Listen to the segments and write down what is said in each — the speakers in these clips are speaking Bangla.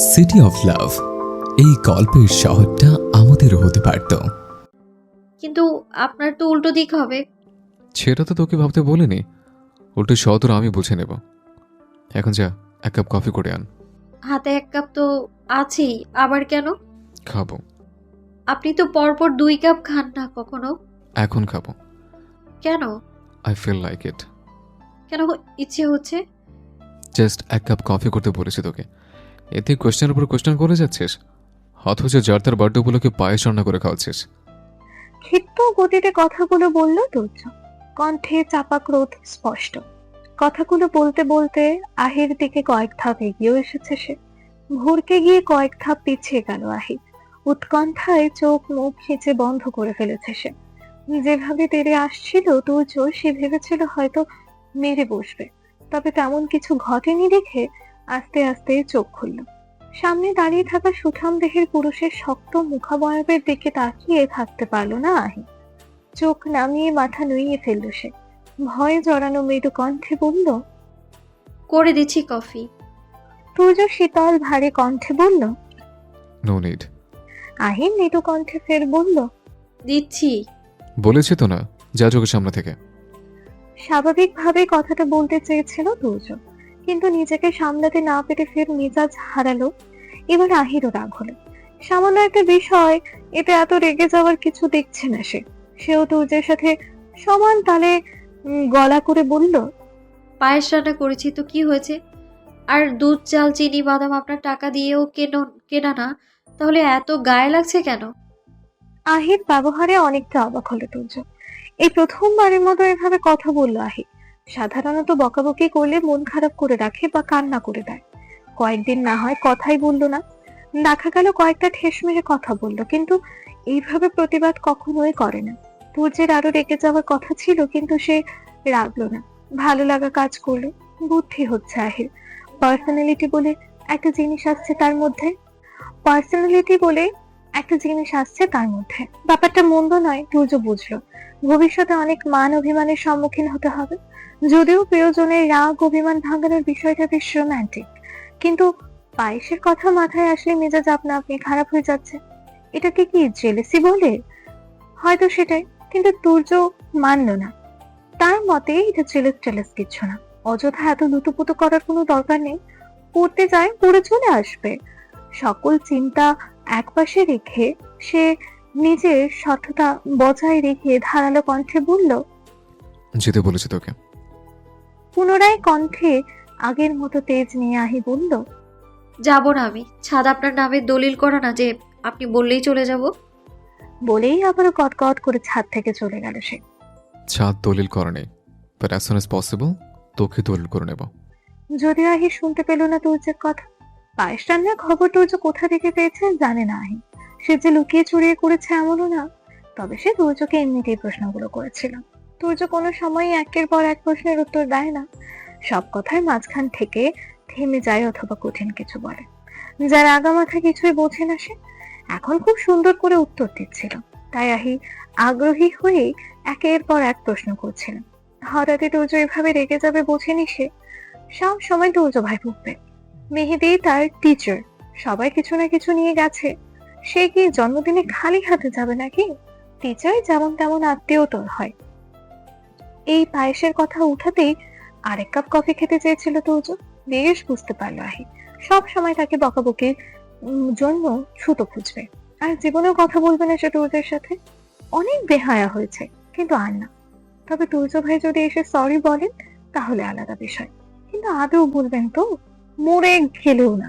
সিটি অফ লাভ, এই গল্পের শহরটা আমাদেরও হতে পারত। কিন্তু আপনার তো উল্টো দিক হবে। সেটা তো তোকে ভাবতে বলিনি। উল্টো সদর আমি বুঝে নেব। এখন যা, এক কাপ কফি করে আন। হাতে এক কাপ তো আছেই, আবার কেন? খাবো। আপনি তো পরপর 2 কাপ খান না কখনো। এখন খাবো। কেন? I feel like it. কেন ইচ্ছে হচ্ছে? জাস্ট এক কাপ কফি করতে বলেছি তোকে, এতে কোয়েশ্চেনের উপর কোয়েশ্চেন করে যাচ্ছিস। অথচ যার তার বার্থডে উপলক্ষে পায়েস রান্না করে খাওয়াচ্ছিস। ক্ষিপ্ত গতিতে কথাগুলো বলল তুর্য, কণ্ঠে চাপা ক্রোধ স্পষ্ট। কথাগুলো বলতে বলতে আহির দিকে কয়েক ধাপ এগিয়েও এসেছে সে। ভুরকে গিয়ে কয়েক ধাপ পিছিয়ে গেল আহি। উৎকণ্ঠায় চোখ মুখ খিচে বন্ধ করে ফেলেছে সে। যেভাবে তেড়ে আসছিল তুর্য, সে ভেবেছিল হয়তো মেরে বসবে, তবে তেমন কিছু ঘটেনি দেখে আস্তে আস্তে চোখ খুলল। সামনে দাঁড়িয়ে থাকা সুঠাম দেহের পুরুষের শক্ত মুখাবয়বের দিকে তাকিয়ে থাকতে পারল না আহি। চোখ নামিয়ে মাথা নুইয়ে ফেলল সে। ভয়ে জড়ানো মৃদু কণ্ঠে বলল, করে দিচ্ছি কফি। তুর্য শীতল ভারী কণ্ঠে বলল। No need. আহি মৃদু কণ্ঠে ফের বলল, দিচ্ছি। বলেছি তো না, যা চোখের সামনে থেকে। স্বাভাবিকভাবে কথাটা বলতে চেয়েছিল তুর্য, কিন্তু নিজেকে সামলাতে না পেরে ফের মেজাজ হারালো। এবার আহিরও রাগ হলো। সামান্য একটা বিষয়, এতে এত রেগে যাওয়ার কিছু দেখছে না সে। সেও তুর্যের সাথে সমান তালে গলা করে বলল, পায়েস রান্না করেছি তো কি হয়েছে? আর দুধ চাল চিনি বাদাম আপনার টাকা দিয়েও কেনা না, তাহলে এত গায়ে লাগছে কেন? আহির ব্যবহারে অনেকটা অবাক হলো তুর্য। এই প্রথমবারের মতো এভাবে কথা বলল আহি। সাধারণত বকাবকি করলে মন খারাপ করে রাখে বা কান্না করে দেয়। কয়েকদিন না হয় কথাই বললো না, দেখা গেল কয়েকটা ঠেস মেরে কথা বললো, কিন্তু এইভাবে প্রতিবাদ কখনোই করে না। তুর্যের আরো রেগে যাওয়ার কথা ছিল, কিন্তু সে রাগলো না, ভালো লাগা কাজ করলো। বুদ্ধি হচ্ছে আহির। পার্সোনালিটি বলে একটা জিনিস আসছে তার মধ্যে। পার্সোনালিটি বলে একটা জিনিস আসছে তার মধ্যে। ব্যাপারটা মন্দ নয়, তুর্য বুঝলো। ভবিষ্যতে অনেক মান অভিমানের সম্মুখীন হতে হবে। যদিও প্রিয়জনের রাগ অভিমান ভাঙানোর বিষয়টা বেশ রোমান্টিক, কিন্তু পায়েসের কথা মাথায় আসলে মেজাজ আপনা আপনি খারাপ হয়ে যাচ্ছে। এটাকে কি জেলেসি বলে? হয়তো সেটাই, কিন্তু তুর্য মানল না। তার মতে এটা জেলেস কিছু না। অযথা এত লুতুপুতু করার কোনো দরকার নেই। পড়তে যায়, পড়ে চলে আসবে। সকল চিন্তা একপাশে রেখে সে নিজের সততা বজায় রেখে ধারালো কণ্ঠে বলল। যেতে বলেছি তোকে। পুনরায় কণ্ঠে আগের মতো তেজ নিয়ে আহি বলল, যাব না আমি। ছাদ আপনার নামে দলিল করা না যে আপনি বললেই চলে যাব। বলেই আবারও কটকট করে ছাদ থেকে চলে গেল সে। ছাদ দলিল করা নেই, but as soon as possible তোকে দলিল করে নেব। যদিও আহি শুনতে পেল না তুর্যের কথা। পায়েস রান্নার খবর তুর্য কোথা থেকে পেয়েছে জানে না আহি। সে যে লুকিয়ে চুরিয়ে করেছে এমনও না, তবে সে তুর্যকে এমনিতেই প্রশ্নগুলো করেছিল। তুর্য কোনো সময় একের পর এক প্রশ্নের উত্তর দেয় না। সব কথার মাঝখান থেকে থেমে যায় অথবা কঠিন কিছু বলে, যার আগামাথা কিছুই বোঝে না সে। এখন খুব সুন্দর করে উত্তর দিচ্ছিল, তাই আহি আগ্রহী হয়ে একের পর এক প্রশ্ন করছিল। হঠাৎই তুর্য এভাবে রেগে যাবে বোঝেনি সে। সব সময় তুর্য ভাই ভুগবে। মেহেদি তার টিচার, সবাই কিছু না কিছু নিয়ে গেছে। সে কি জন্মদিনে খালি হাতে যাবে নাকি? টিচার যেমন তেমন আত্মীয় তোর হয়। এই পায়েসের কথা উঠাতেই আরেক কাপ কফি খেতে চেয়েছিল তুর্য। বেশ বুঝতে পারলো আহি সব সময় তাকে বকাবকির জন্য ছুতো খুঁজবে, আর জীবনেও কথা বলবে না সে তুর্যের সাথে। অনেক বেহায়া হয়েছে, কিন্তু আর না। তবে তুর্য ভাই যদি এসে সরি বলেন তাহলে আলাদা বিষয়, কিন্তু আদৌ বলবেন তো? মরে গেলেও না।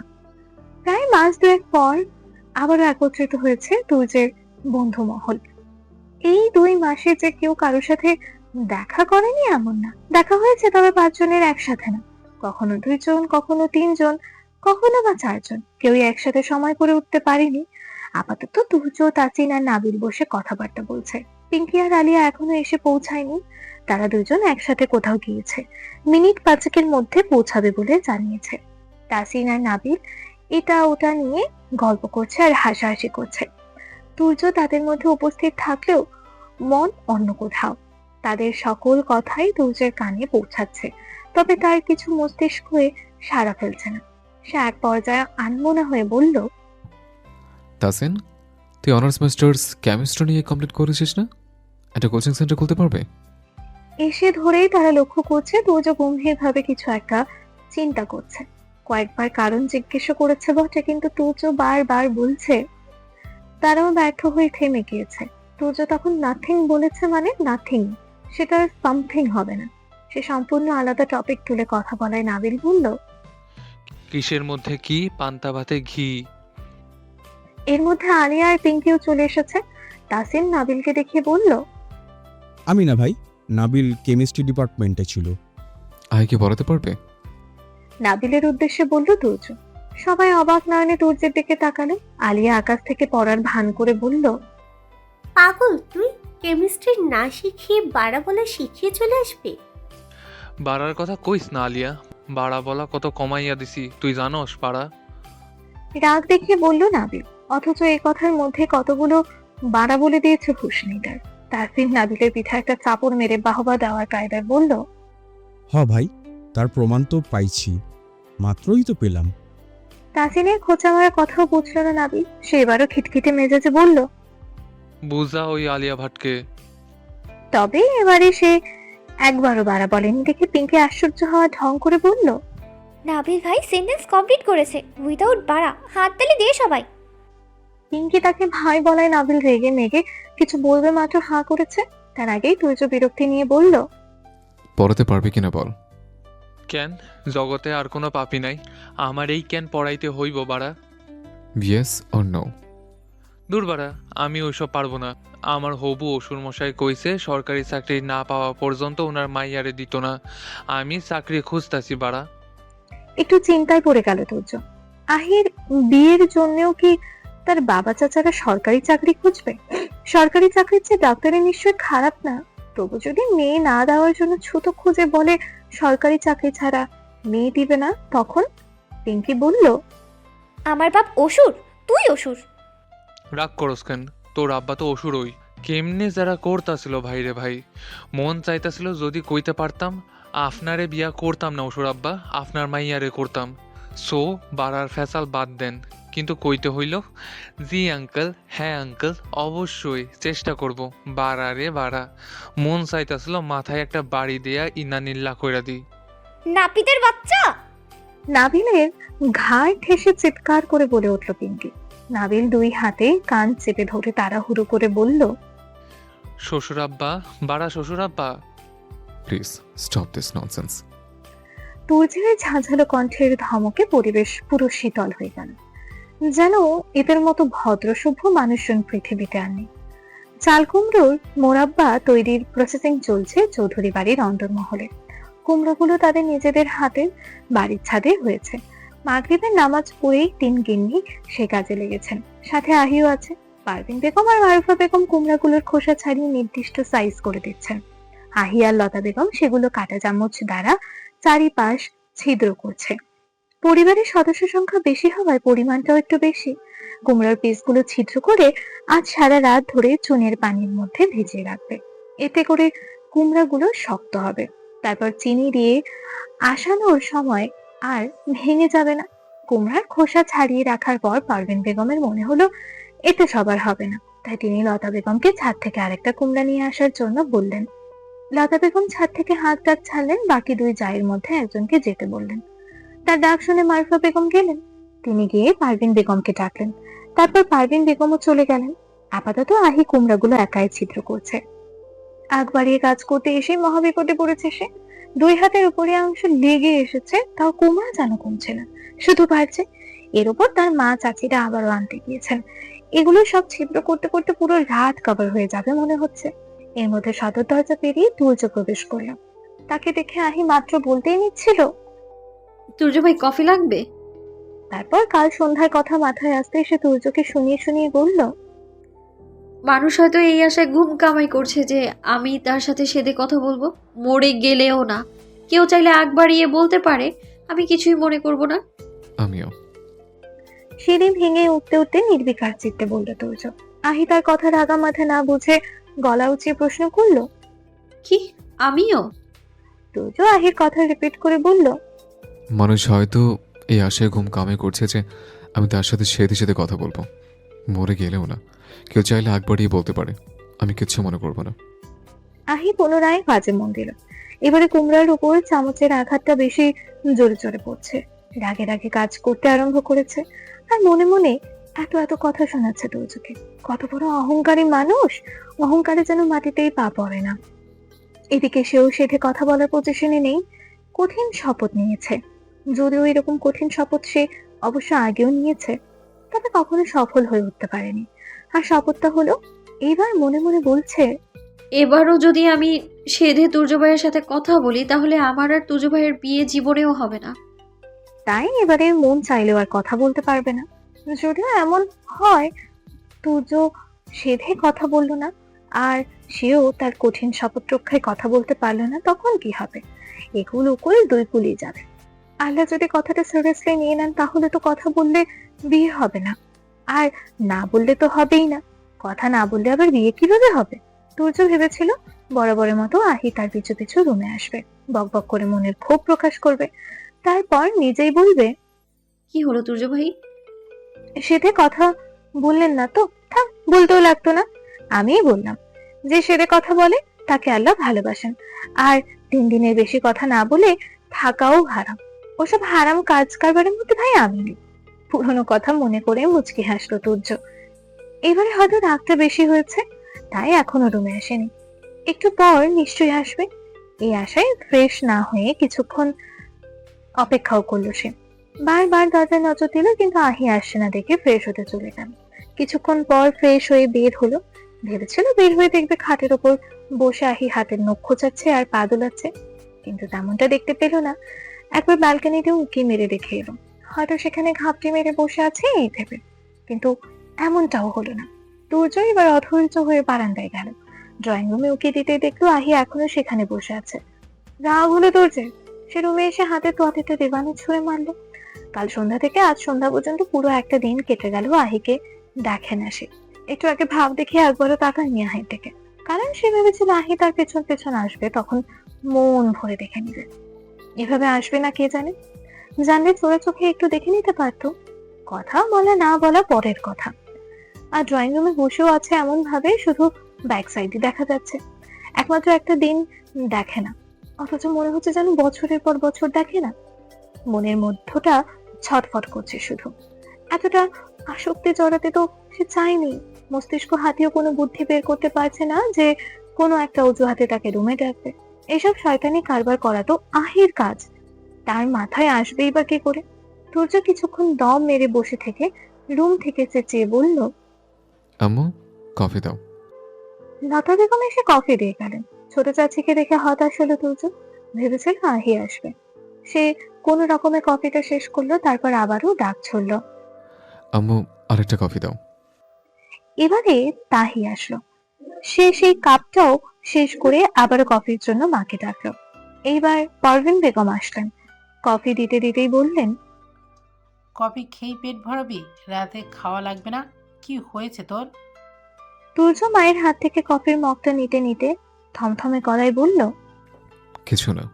প্রায় মাস দুয়েক পর আবারও একত্রিত হয়েছে তুর্যের বন্ধু মহল। এই 2 মাসে যে কেউ কারোর সাথে দেখা করেনি এমন না। দেখা হয়েছে, তবে 5 জনের একসাথে না। কখনো 2 জন, কখনো 3 জন, কখনো বা 4 জন। কেউই একসাথে সময় করে উঠতে পারেনি। আপাতত তুর্য, তাচিন আর নাবিল বসে কথাবার্তা বলছে। পিঙ্কি আর আলিয়া এখনো এসে পৌঁছায়নি। তারা 2জন একসাথে কোথাও গিয়েছে, মিনিট 5-এর মধ্যে পৌঁছাবে বলে জানিয়েছে। তাসিন আর নাবিল এটা ওটা নিয়ে গল্প করছে আর হাসাহাসি করছে। তুর্য তাদের মধ্যে উপস্থিত থাকলেও মন অন্য কোথাও। তাদের সকল কথাই তুর্যের কানে পৌঁছাচ্ছে, তবে তার কিছু মস্তিষ্কে সাড়া ফেলছে না। সে এক পর্যায়ে আনমনা হয়ে বলল, তাসিন, তুই অনার্স মাস্টার্স কেমিস্ট্রি নিয়ে কমপ্লিট করেছিস না? একটা কোচিং সেন্টার খুলতে পারবে? এসে ধরেই তারা লক্ষ্য করছে তুর্য গম্ভীর ভাবে কিছু একটা চিন্তা করছে। কয়েকবার কারণ জিজ্ঞেস করেছে বটে, কিন্তু তুর্য বারবার বলছে। তারাও ব্যর্থ হয়ে থেমে গিয়েছে। তুর্য তখন নাথিং বলেছে, মানে নাথিং, সেটা সামথিং হবে না। সে সম্পূর্ণ আলাদা টপিক তুলে কথা বলায় নাবিল বলল, কিসের মধ্যে কি? পান্তা ভাতে ঘি। এর মধ্যে আলিয়া আর পিঙ্কিও চলে এসেছে। তাসিন নাবিলকে দেখিয়ে বলল, আমি না ভাই, নাবিল কেমিস্ট্রি ডিপার্টমেন্টে ছিল। আয় কি পড়াতে পারবে? নাবিলের উদ্দেশ্যে বলল তুর্য। সবাই অবাক নয়নে তুর্যের দিকে তাকালো। আলিয়া আকাশ থেকে পড়ার ভান করে বলল, পাগল তুই, কেমিস্ট্রি না শিখিয়ে বাড়া বলা শিখিয়ে চলে আসবে? বাড়ার কথা কইস না আলিয়া, বাড়া বলা কত কমাইয়া দিছি তুই জানোস পাড়া। রাগ দেখিয়ে বলল নাবিল, অথচ এই কথার মধ্যে কতগুলো বাড়া বলে দিয়েছে হুঁশ নেই তার। তাসিন নাবিলের পিঠে একটা চাপড় মেরে বাহবা দেওয়ার কায়দায় বলল, ভাই, তার প্রমাণ তো পাইছি, মাত্রই তো পেলাম। তাসিনের খোঁচা মারা কথাও বুঝলো না নাবিল। সে এবারও খিটখিটে মেজাজে বলল, বুঝা ওই আলিয়া ভাটকে। তবে এবারে সে একবারও বাড়া বলেনি দেখে পিঙ্কি আশ্চর্য হওয়া ঢং করে বলল, নাবিল ভাই সেন্টেন্স কমপ্লিট করেছে উইদাউট বাড়া, হাততালি দিয়ে সবাই। পিঙ্কি তাকে ভাই বলায় নাবিল রেগে মেগে কিছু বলবে মাত্র হাঁ করেছে। তার আগেই তুর্য বিরক্তি নিয়ে বলল, পড়াতে পারবে কিনা বল। কেন, জগতে আর কোনো পাপি নাই? আমার এই কেন পড়াইতে হইব বাড়া? Yes or no? দূর বাড়া, আমি ওইসব পারবো না। আমার হবু অসুর মশাই কইছে সরকারি চাকরি না পাওয়া পর্যন্ত ওনার মাইয়ারে দিত না। আমি চাকরি খুঁজতাছি বাড়া। একটু চিন্তায় পড়ে গেল তুর্য। আহির বিয়ের জন্যও কি তার বাবা চাচারা সরকারি চাকরি খুঁজবে? সরকারি চাকরির চেয়ে ডাক্তারি নিশ্চয়ই খারাপ না। তবু যদি মেয়ে না দেওয়ার জন্য ছুতো খুঁজে বলে সরকারি চাকরি ছাড়া মেয়ে দিবে না, তখন? পিঙ্কি বলল, আমার বাপ অসুর, তুই অসুর। রাগ করস কেন? তোর আব্বা তো অসুরই। কেমনে যারা করতাছিল ভাই রে ভাই, মন চাইতাছিল যদি কইতে পারতাম আপনারে বিয়া করতাম না অসুর আব্বা, আপনার মাইয়ারে করতাম। সো বাড়ার ফেসাল বাদ দেন, কিন্তু কইতে হইল জি আঙ্কেল, হ্যাঁ আঙ্কেল, অবশ্যই চেষ্টা করব। বাড়ারে বাড়া, মন চাইতাছিল মাথায় একটা বাড়ি দেয়া ইনানিল্লা কইরা দিই। নাপিতের বাচ্চা। নাবিলের ঘাড় ঠেসে চিৎকার করে বলে উঠল পিঙ্কি। নাবিল দুই হাতে কান চেপে ধরে তাড়াহুড়ো করে বলল, শ্বশুর আব্বা, বাড়া শ্বশুর আব্বা। Please stop this nonsense. তুর্যের ঝাঁঝালো কণ্ঠের ধমকে পরিবেশ পুরো শীতল হয়ে গেল। যেন এদের মতো ভদ্র সভ্য মানুষজন পৃথিবীতে আর নেই। চাল কুমড়োর মোরাব্বা তৈরির প্রসেসিং চলছে চৌধুরী বাড়ির অন্দরমহলে। কুমড়োগুলো তাদের নিজেদের হাতে বাড়ির ছাদে হয়েছে। মাগরিবের নামাজ পড়েই 3 গিন্নি সে কাজে লেগেছেন। সাথে আহিও আছে। পারভিন বেগম আর মারুফা বেগম কুমড়াগুলোর খোসা ছাড়িয়ে নির্দিষ্ট সাইজ করে দিচ্ছেন। আহি আর লতা বেগম সেগুলো কাঁটা চামচ দ্বারা চারিপাশ ছিদ্র করছে। পরিবারের সদস্য সংখ্যা বেশি হওয়ায় পরিমাণটাও একটু বেশি। কুমড়োর পিসগুলো ছিদ্র করে আজ সারা রাত ধরে চুনের পানির মধ্যে ভিজিয়ে রাখবে। এতে করে কুমড়াগুলো শক্ত হবে। তারপর চিনি দিয়ে আসানোর সময় আর ভেঙে যাবে না। কুমড়ার খোসা ছাড়িয়ে রাখার পর পারভিন বেগমের মনে হলো এতে সবার হবে না, তাই তিনি লতা বেগমকে ছাদ থেকে আরেকটা কুমড়া নিয়ে আসার জন্য বললেন। লতা বেগম ছাদ থেকে হাত ডাক ছাড়লেন, বাকি 2 জায়ের মধ্যে একজনকে যেতে বললেন। তার ডাক শুনে মারুফা বেগম গেলেন। তিনি গিয়ে পারভিন বেগমকে ডাকলেন। তারপর পারভিন বেগমও চলে গেলেন। আপাতত আহি কুমড়াগুলো একাই ছিদ্র করছে। আগ বাড়িয়ে কাজ করতে এসে মহাবিপদে পড়েছে সে। 2 হাতের উপরে অংশ লেগে এসেছে, তাও কুমড়া যেন কমছে না, শুধু বাড়ছে। এর উপর তার মা চাচিরা আবারও আনতে গিয়েছেন। এগুলো সব ছিদ্র করতে করতে পুরো রাত কভার হয়ে যাবে মনে হচ্ছে। এর মধ্যে সদর দরজা পেরিয়ে তুর্য প্রবেশ করলাম। তাকে দেখে আহি মাত্র বলতেই নিচ্ছিল, তুর্য ভাই কফি লাগবে? তারপর কাল সন্ধ্যার কথা মাথায় আসতে এসে তুর্যকে শুনিয়ে শুনিয়ে বলল, মানুষ হয়তো এই আশায় ঘুম কামাই করছে যে আমি তার সাথে সেদে কথা বলবো, মরে গেলেও না। কেউ চাইলে আগ বাড়িয়ে বলতে পারে, আমি কিছুই মনে করব না। আমিও। সিঁড়ি ভেঙে উঠতে উঠতে নির্বিকার চিত্তে বলল তুর্য। আহি তার কথার আগা মাথা না বুঝে গলা উঁচিয়ে প্রশ্ন করলো, কি আমিও? তুর্য আহির কথা রিপিট করে বলল, মানুষ হয়তো এই আশায় ঘুম কামাই করছে যে আমি তার সাথে সেধে সেধে কথা বলবো। মরে গেলেও না, কেউ চাইলে আগ বাড়িয়ে বলতে পারে, আমি কিচ্ছু মনে করবো না। আহি পুনরায় কাজে মন দিল। এবারে কুমড়ার উপর চামচের আঘাতটা বেশি জোরে জোরে পড়ছে। রাগে রাগে কাজ করতে আরম্ভ করেছে, আর মনে মনে এত এত কথা শোনাচ্ছে তুর্যকে। কত বড় অহংকারী মানুষ, অহংকারে যেন মাটিতেই পা পড়ে না। এদিকে সেও সেধে কথা বলার পজিশনে নেই, কঠিন শপথ নিয়েছে। যদিও এরকম কঠিন শপথ সে অবশ্য আগেও নিয়েছে, তবে কখনো সফল হয়ে উঠতে পারেনি। আর শপথটা হলো, এইবার মনে মনে বলছে, এবারও যদি আমি সেধে তুর্য ভাইয়ের সাথে কথা বলি তাহলে আমার আর তুর্য ভাইয়ের বিয়ে জীবনেও হবে না। তাই এবারে মন চাইলেও আর কথা বলতে পারবে না। যদিও এমন হয়, তুর্য সেধে কথা বললো না, আর সেও তার কঠিন শপথ রক্ষায় কথা বলতে পারলো না, তখন কি হবে? একুল উকুল দুই কুলই যাবে। আল্লাহ যদি কথাটা সিরিয়াসলি নিয়ে নেন, তাহলে তো কথা বললে বিয়ে হবে না, আর না বললে তো হবেই না। কথা না বললে আবার বিয়ে কিভাবে হবে? তুর্য ভেবেছিল বরাবরের মতো আহি তার পিছু পিছু রুমে আসবে, বকবক করে মনের ক্ষোভ প্রকাশ করবে, তারপর নিজেই বলবে, কি হলো তুর্য ভাই? সেধে কথা বললেন না তো? থাক, বলতেও লাগতো না। আমিই বললাম, যে সেধে কথা বলে তাকে আল্লাহ ভালোবাসেন, আর দিন দিনের বেশি কথা না বলে থাকাও হারাম। ওসব হারাম কাজ কারবারের মধ্যে ভাই আমি নেই। পুরোনো কথা মনে করে মুচকি হাসলো তুর্য। এবারে হয়তো রাগটা বেশি হয়েছে, তাই এখনো রুমে আসেনি। একটু পর নিশ্চয়ই আসবে, এই আশায় ফ্রেশ না হয়ে কিছুক্ষণ অপেক্ষাও করলো সে। বারবার দরজায় নজর দিল, কিন্তু আহি আসছে না দেখে ফ্রেশ হতে চলে গেল। কিছুক্ষণ পর ফ্রেশ হয়ে বের হলো। ভেবেছিল বের হয়ে দেখবে খাটের ওপর বসে আহি হাতের নখ খোঁচাচ্ছে আর পা দোলাচ্ছে, কিন্তু তেমনটা দেখতে পেল না। একবার ব্যালকনিতে উঁকি মেরে দেখে এলো, হয়তো সেখানে ঘাপটি মেরে বসে আছে এই ভেবে, কিন্তু এমনটাও হলো না। তুর্য এবার অধৈর্য হয়ে বারান্দায় গেল। ড্রয়িং রুমে উঁকি দিতে দেখলো আহি এখনো সেখানে বসে আছে। রাগ হলো তুর্যের। সে রুমে এসে হাতে তোয়াতিটা দেবানে ছুঁড়ে মারলো। কাল সন্ধ্যা থেকে আজ সন্ধ্যা পর্যন্ত পুরো একটা দিন কেটে গেল আহিকে দেখে না সে। একটু আগে ভাব দেখে একবারও তাকায়নি আহির দিকে, কারণ সে ভেবেছিল আহি তার পেছন পেছন আসবে, তখন মন ভরে দেখে নিবে। এভাবে আসবে না কে জানে, জানলে চোরা চোখে একটু দেখে নিতে পারতো। কথা বলা না বলা পরের কথা। আর ড্রয়িং রুমে বসেও আছে এমন ভাবে শুধু ব্যাক সাইডে দেখা যাচ্ছে। একমাত্র একটা দিন দেখে না, অথচ মনে হচ্ছে যেন বছরের পর বছর দেখে না। মনের মধ্যটা ছটফট করছে শুধু। এতটা আসক্তি জড়াতে তো সে চায়নি। মস্তিষ্ক হাতিও কোনো বুদ্ধি বের করতে পারছে না যে কোনো একটা অজুহাতে তাকে রুমে ডাকবে। এসব শয়তানি কারবার করা তো আহির কাজ, তার মাথায় আসবেই বা কি করে? তুর্য কিছুক্ষণ দম মেরে বসে থেকে রুম থেকে চেঁচিয়ে বলল, আম্মু, কফি দাও। লতা বেগম এসে কফি দিয়ে গেলেন। ছোট চাচিকে দেখে হতাশ হলো তুর্য। ভেবেছিল আহি আসবে। সে কোন রকমে কফিটা শেষ করলো, তারপর আবারও ডাক ছুড়লো, আম্মু, আরেকটা কফি দাও। এবারে তাহি আসলো। সে সেই কাপটাও শেষ করে আবারও কফির জন্য মাকে ডাকলো। এইবার পারভিন বেগম আসলেন। কফি দিতে দিতেই বললেন, কফি খেয়ে পেট ভরাবি? রাতে খাওয়া লাগবে না? কি হয়েছে তোর? তুর্য মায়ের হাত থেকে কফির মগটা নিতে নিতে থমথমে গলায় বলল। কিছু না।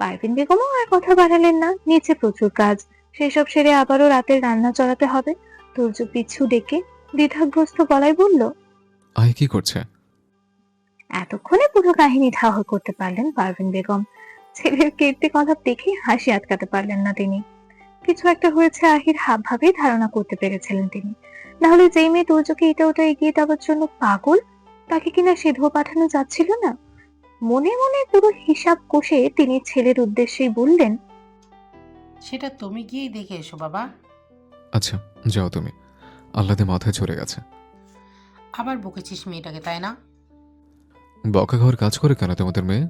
পারভিন বেগমও আর কথা বাড়ালেন না, নিচে প্রচুর কাজ, সেসব সেরে আবারও রাতের রান্না চড়াতে হবে। তুর্য পিছু ডেকে দ্বিধাগ্রস্ত গলায় বলল, আই কি করছে? এতক্ষণে পুরো কাহিনী ঠাহর করতে পারলেন পারভিন বেগম। ছেলের কীর্তি কলাপ দেখে হাসি আটকাতে পারলেন না তিনি। কিছু একটা হয়েছে আহির হাব ভাবেই ধারণা করতে পেরেছিলেন তিনি। নাহলে যেই মেয়ে তুর্যকে এটা ওটা এগিয়ে দেওয়ার জন্য পাগল, তাকে কিনা সেধো পাঠানো যাচ্ছিল না। মনে মনে পুরো হিসাব কষে তিনি ছেলের উদ্দেশ্যেই বললেন, সেটা তুমি গিয়েই দেখে এসো বাবা। আচ্ছা, যাও তুমি। আল্লাদে মাথায় চড়ে গেছে। আবার বকেছিস মেয়েটাকে, তাই না? বকা খাওয়ার কাজ করে কেন তোমাদের মেয়ে?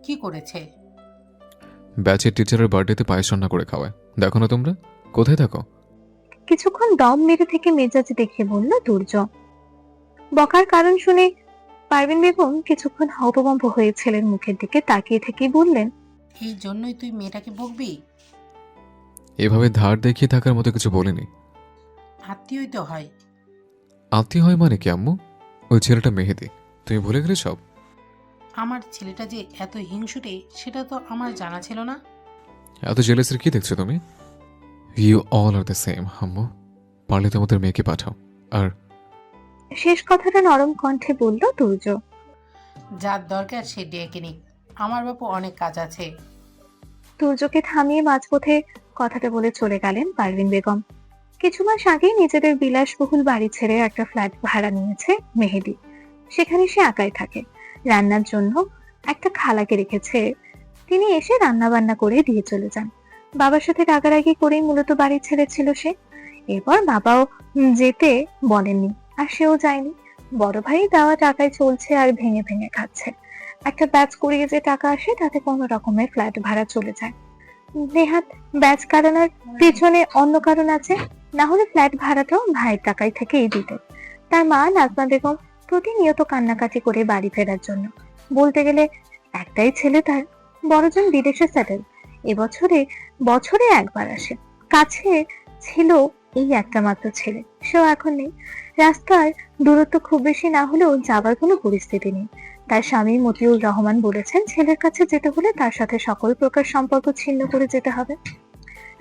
কি করেছে? ব্যাচের টিচারের বার্থডেতে পায়েস রান্না করে খাওয়ায়। দেখো না তোমরা? কোথায় থাকো? কিছুক্ষণ দম মেরে থেকে মেজাজ দেখে বলল তুর্য। বকার কারণ শুনে পারভিন বেগম কিছুক্ষণ হতভম্ব হয়ে ছেলের মুখের দিকে তাকিয়ে থেকেই বললেন, এই জন্যই তুই মেয়েটাকে বকবি? এভাবে ধার দেখিয়ে থাকার মতো কিছু বলিনি। আত্মীয়ই তো হয়। আত্মীয় হয় মানে কি আম্মু? ওই ছেলেটা মেহেদি, তুমি ভুলে গেলে সব? আমার ছেলেটা যে এত হিংসুটে সেটা তো আমার জানা ছিল না। এত জেলাসের কি দেখছো তুমি? You all are the same আম্মু। পারলে তোমাদের মেয়েকে পাঠাও। আর শেষ কথাটা নরম কণ্ঠে বলল তুর্য। যার দরকার সে ডেকে নিক, আমার বাপু অনেক কাজ আছে। তুর্যকে থামিয়ে মাঝপথে কথাটা বলে চলে গেলেন পারভিন বেগম। কিছু মাস আগেই নিজেদের বিলাসবহুল বাড়ি ছেড়ে একটা ফ্ল্যাট ভাড়া নিয়েছে মেহেদি। সেখানে সে একাই থাকে। রান্নার জন্য একটা খালাকে রেখেছে, তিনি এসে রান্না বান্না করে দিয়ে চলে যান। বাবার সাথে রাগারাগি করেই মূলত বাড়ি ছেড়েছিল সে। এরপর বাবাও যেতে বলেননি, আর সেও যায়নি। বড় ভাই দেওয়া টাকায় চলছে আর ভেঙে ভেঙে খাচ্ছে। একটা ব্যাচ করিয়ে যে টাকা আসে তাতে কোনো রকমের ফ্ল্যাট ভাড়া চলে যায়। নেহাত ব্যাচ কাটানোর পেছনে অন্য কারণ আছে, না হলে ফ্ল্যাট ভাড়াটাও ভাইয়ের টাকায় থেকেই দিত। তার মা নাজমা বেগম প্রতিনিয়ত কান্নাকাটি করে বাড়ি ফেরার জন্য। বলতে গেলে একটাই ছেলে তার, বড়জন বিদেশে সেটেল। বছরে একবার আসে। কাছে ছিল এই একটা মাত্র ছেলে, সেও এখন নেই। রাস্তার দূরত্ব খুব বেশি না হলেও যাবার কোনো পরিস্থিতি নেই। তার স্বামী মতিউর রহমান বলেছেন ছেলের কাছে যেতে হলে তার সাথে সকল প্রকার সম্পর্ক ছিন্ন করে যেতে হবে।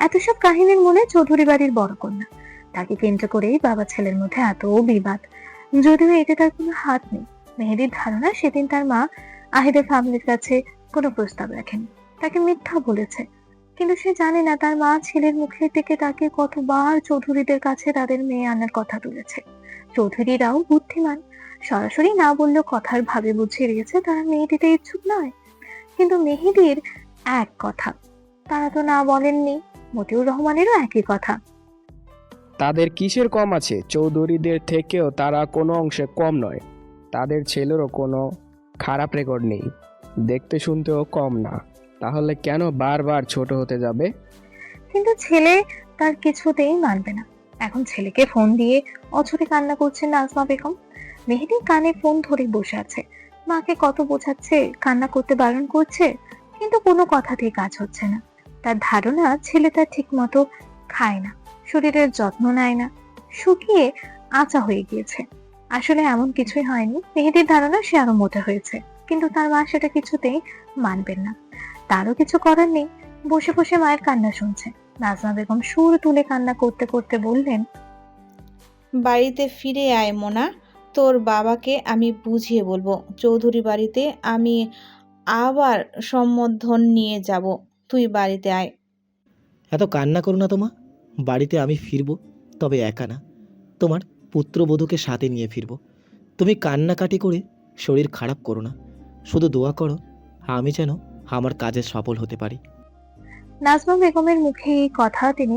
এত সব কাহিনীর মূলে চৌধুরী বাড়ির বড় কন্যা, তাকে কেন্দ্র করেই বাবা ছেলের মধ্যে এত বিবাদ। যদিও এতে তার কোনো হাত নেই। মেহেদির ধারণা সেদিন তার মা আহিদের ফ্যামিলির কাছে কোনো প্রস্তাব রাখেনি, তাকে মিথ্যা বলেছে। কিন্তু সে জানে না তার মা ছেলের মুখের দিকে তাকে কতবার চৌধুরীদের কাছে তাদের মেয়ে আনার কথা তুলেছে। চৌধুরীরাও বুদ্ধিমান, সরাসরি না বললেও কথার ভাবে বুঝিয়ে দিয়েছে তারা মেয়ে দিতে ইচ্ছুক নয়। কিন্তু মেহেদির এক কথা, তারা তো না বলেননি। মতিউর রহমানেরও একই কথা। তাদের কিসের কম আছে? চৌধুরীদের থেকেও তারা কোনো অংশে কম নয়। তাদের ছেলেরও কোনো খারাপ রেকর্ড নেই, দেখতে শুনতেও কম না। তাহলে কেন বারবার ছোট হতে যাবে? কিন্তু ছেলে তার কিছুতেই মানবে না। এখন ছেলেকে ফোন দিয়ে অঝরে কান্না করছেন নাজমা বেগম। মেহেদি কানে ফোন ধরে বসে আছে। মাকে কত বোঝাচ্ছে, কান্না করতে বারণ করছে, কিন্তু কোনো কথাতেই কাজ হচ্ছে না। তার ধারণা ছেলে তার ঠিক মতো খায় না, শরীরের যত্ন নেয় না, শুকিয়ে আঁচা হয়ে গিয়েছে। আসলে এমন কিছুই হয়নি। মেহেদির ধারণা সে আরো মোটা হয়েছে, কিন্তু তার মা সেটা কিছুতেই মানবেন না। তারও কিছু করার নেই, বসে বসে মায়ের কান্না শুনছে। নাজমা বেগম সুর তুলে কান্না করতে করতে বললেন, বাড়িতে ফিরে আয় মোনা, তোর বাবাকে আমি বুঝিয়ে বলবো। চৌধুরী বাড়িতে আমি আবার সম্বোধন নিয়ে যাব, তুই বাড়িতে আয়। এত কান্না করো না তোমা। বাড়িতে আমি ফিরবো, তবে একা না, তোমার পুত্রবধূকে সাথে নিয়ে ফিরবো। তুমি কান্নাকাটি করে শরীর খারাপ করো না, শুধু দোয়া করো আমি যেন আমার কাজে সফল হতে পারি। নাজমা বেগমের মুখে এই কথা তিনি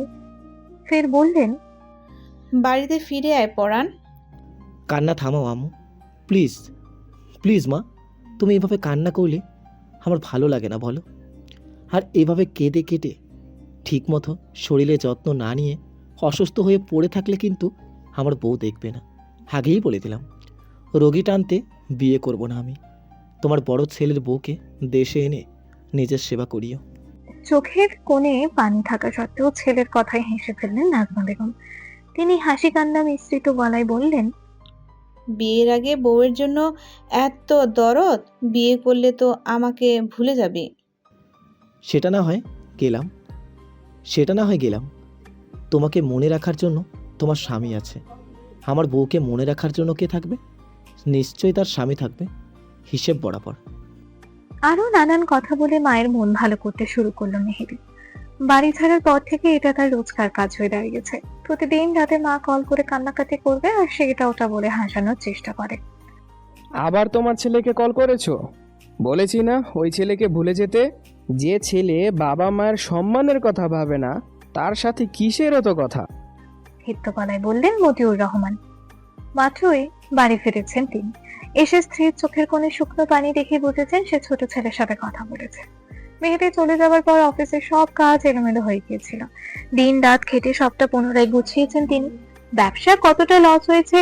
ফের বললেন, বাড়িতে ফিরে আয় পরাণ। কান্না থামাও আম্মু, প্লিজ প্লিজ মা। তুমি এভাবে কান্না করলে আমার ভালো লাগে না বলো। আর এভাবে কেঁদে কেটে ঠিক মতো শরীরে যত্ন না নিয়ে অসুস্থ হয়ে পড়ে থাকলে কিন্তু আমার বউ দেখবে না। আগেই বলে দিলাম, রোগী টানতে বিয়ে করব না আমি। তোমার বড় ছেলের বউকে দেশে এনে নিজের সেবা করিও। চোখের কোণে পানি থাকা সত্ত্বেও ছেলের কথায় হেসে ফেললেন নাজমা বেগম। তিনি হাসি কান্না মিশ্রিত গলায় বললেন, বিয়ের আগে বউয়ের জন্য এত দরদ, বিয়ে করলে তো আমাকে ভুলে যাবি। সেটা না হয় গেলাম। তোমাকে মনে রাখার জন্য তোমার স্বামী আছে, আমার বউকে মনে রাখার জন্য কে থাকবে? নিশ্চয়ই তার স্বামী থাকবে, হিসেব বরাবর। আরো নানান কথা বলে মায়ের মন ভালো করতে শুরু করলো মেহেদি। বাড়ি ছাড়ার পর থেকে এটা তার রোজকার কাজ হয়ে দাঁড়িয়েছে। প্রতিদিন রাতে মা কল করে কান্নাকাটি করবে আর সে এটা ওটা বলে হাসানোর চেষ্টা করে। আবার তোমার ছেলেকে কল করেছো? বলেছি না ওই ছেলেকে ভুলে যেতে। যে ছেলে বাবা মায়ের সম্মানের কথা ভাবে না, তার সাথে কিসের এত কথা? ক্ষিপ্ত গলায় বললেন মতিউর রহমান। মাত্রই বাড়ি ফিরেছেন তিনি। এসে স্ত্রীর চোখের কোণে শুকনো পানি দেখে বুঝেছেন সে ছোট ছেলের সাথে কথা বলেছে। মেহেদি চলে যাবার পর অফিসের সব কাজ এলোমেলো হয়ে গিয়েছিল। দিন রাত খেটে সবটা পুনরায় গুছিয়েছেন তিনি। ব্যবসা কতটা লস হয়েছে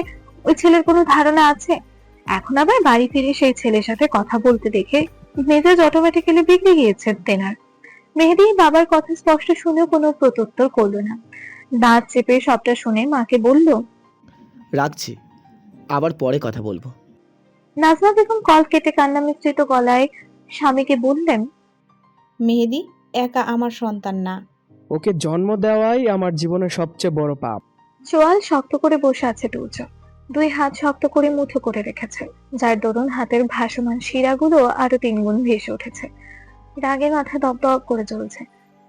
ওই ছেলের কোনো ধারণা আছে? এখন আবার বাড়ি ফিরে সেই ছেলের সাথে কথা বলতে দেখে মেজাজ অটোমেটিক্যালি বিগড়ে গিয়েছে তেনার। মেহেদি বাবার কথা স্পষ্ট শুনেও কোনো প্রত্যুত্তর করলো না। দাঁত চেপে সবটা শুনে মাকে বলল, রাখছি, আবার পরে কথা বলবো। নাজমা বেগম কল কেটে কান্না মিশ্রিত গলায় স্বামীকে বললেন, মেহেদি, একা আমার সন্তান না। ওকে জন্ম দেওয়াই আমার জীবনের সবচেয়ে বড় পাপ। চোয়াল শক্ত করে বসে আছে দুর্য, দুই হাত শক্ত করে মুঠো করে রেখেছে, যার দরুন হাতের ভাসমান শিরাগুলো আরো 3 গুণ ভেসে উঠেছে। রাগে মাথা দপদপ করে জ্বলছে।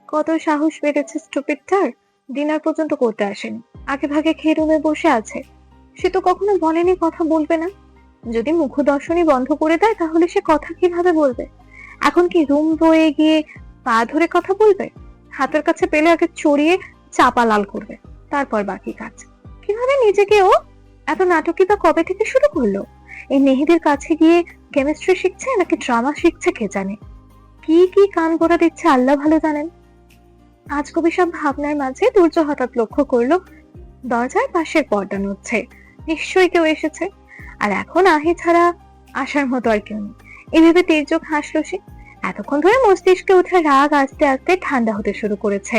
কত সাহস বেড়েছে স্টুপিডটার! ডিনার পর্যন্ত করতে আসেনি, আগে ভাগে খেয়ে রুমে বসে আছে। সে তো কখনো বলেনি কথা বলবে না। যদি মুখ দর্শনই বন্ধ করে দেয় তাহলে সে কথা কিভাবে বলবে? এখন কি রুম বয়ে গিয়ে পা ধরে কথা বলবে? হাতের কাছে পেলে আগে চড়িয়ে চাপা লাল করবে, তারপর বাকি কাজ। কিভাবে নিজেকে ও এত নাটকীয়তা কবে থেকে শুরু করলো? এই মেহেদির কাছে গিয়ে কেমিস্ট্রি শিখছে নাকি ড্রামা শিখছে কে জানে। কি কি কান পড়া দিচ্ছে আল্লাহ ভালো জানেন। আজকবি সব ভাবনার মাঝে দুর্য হঠাৎ লক্ষ্য করলো দরজার পাশের পর্দা নড়ছে। নিশ্চয়ই কেউ এসেছে, আর এখন আহি ছাড়া আসার মতো আর কেউ নেই। এভাবে তির্যক হাসলো সে। এতক্ষণ ধরে মস্তিষ্কে ওঠা রাগ আস্তে আস্তে ঠান্ডা হতে শুরু করেছে।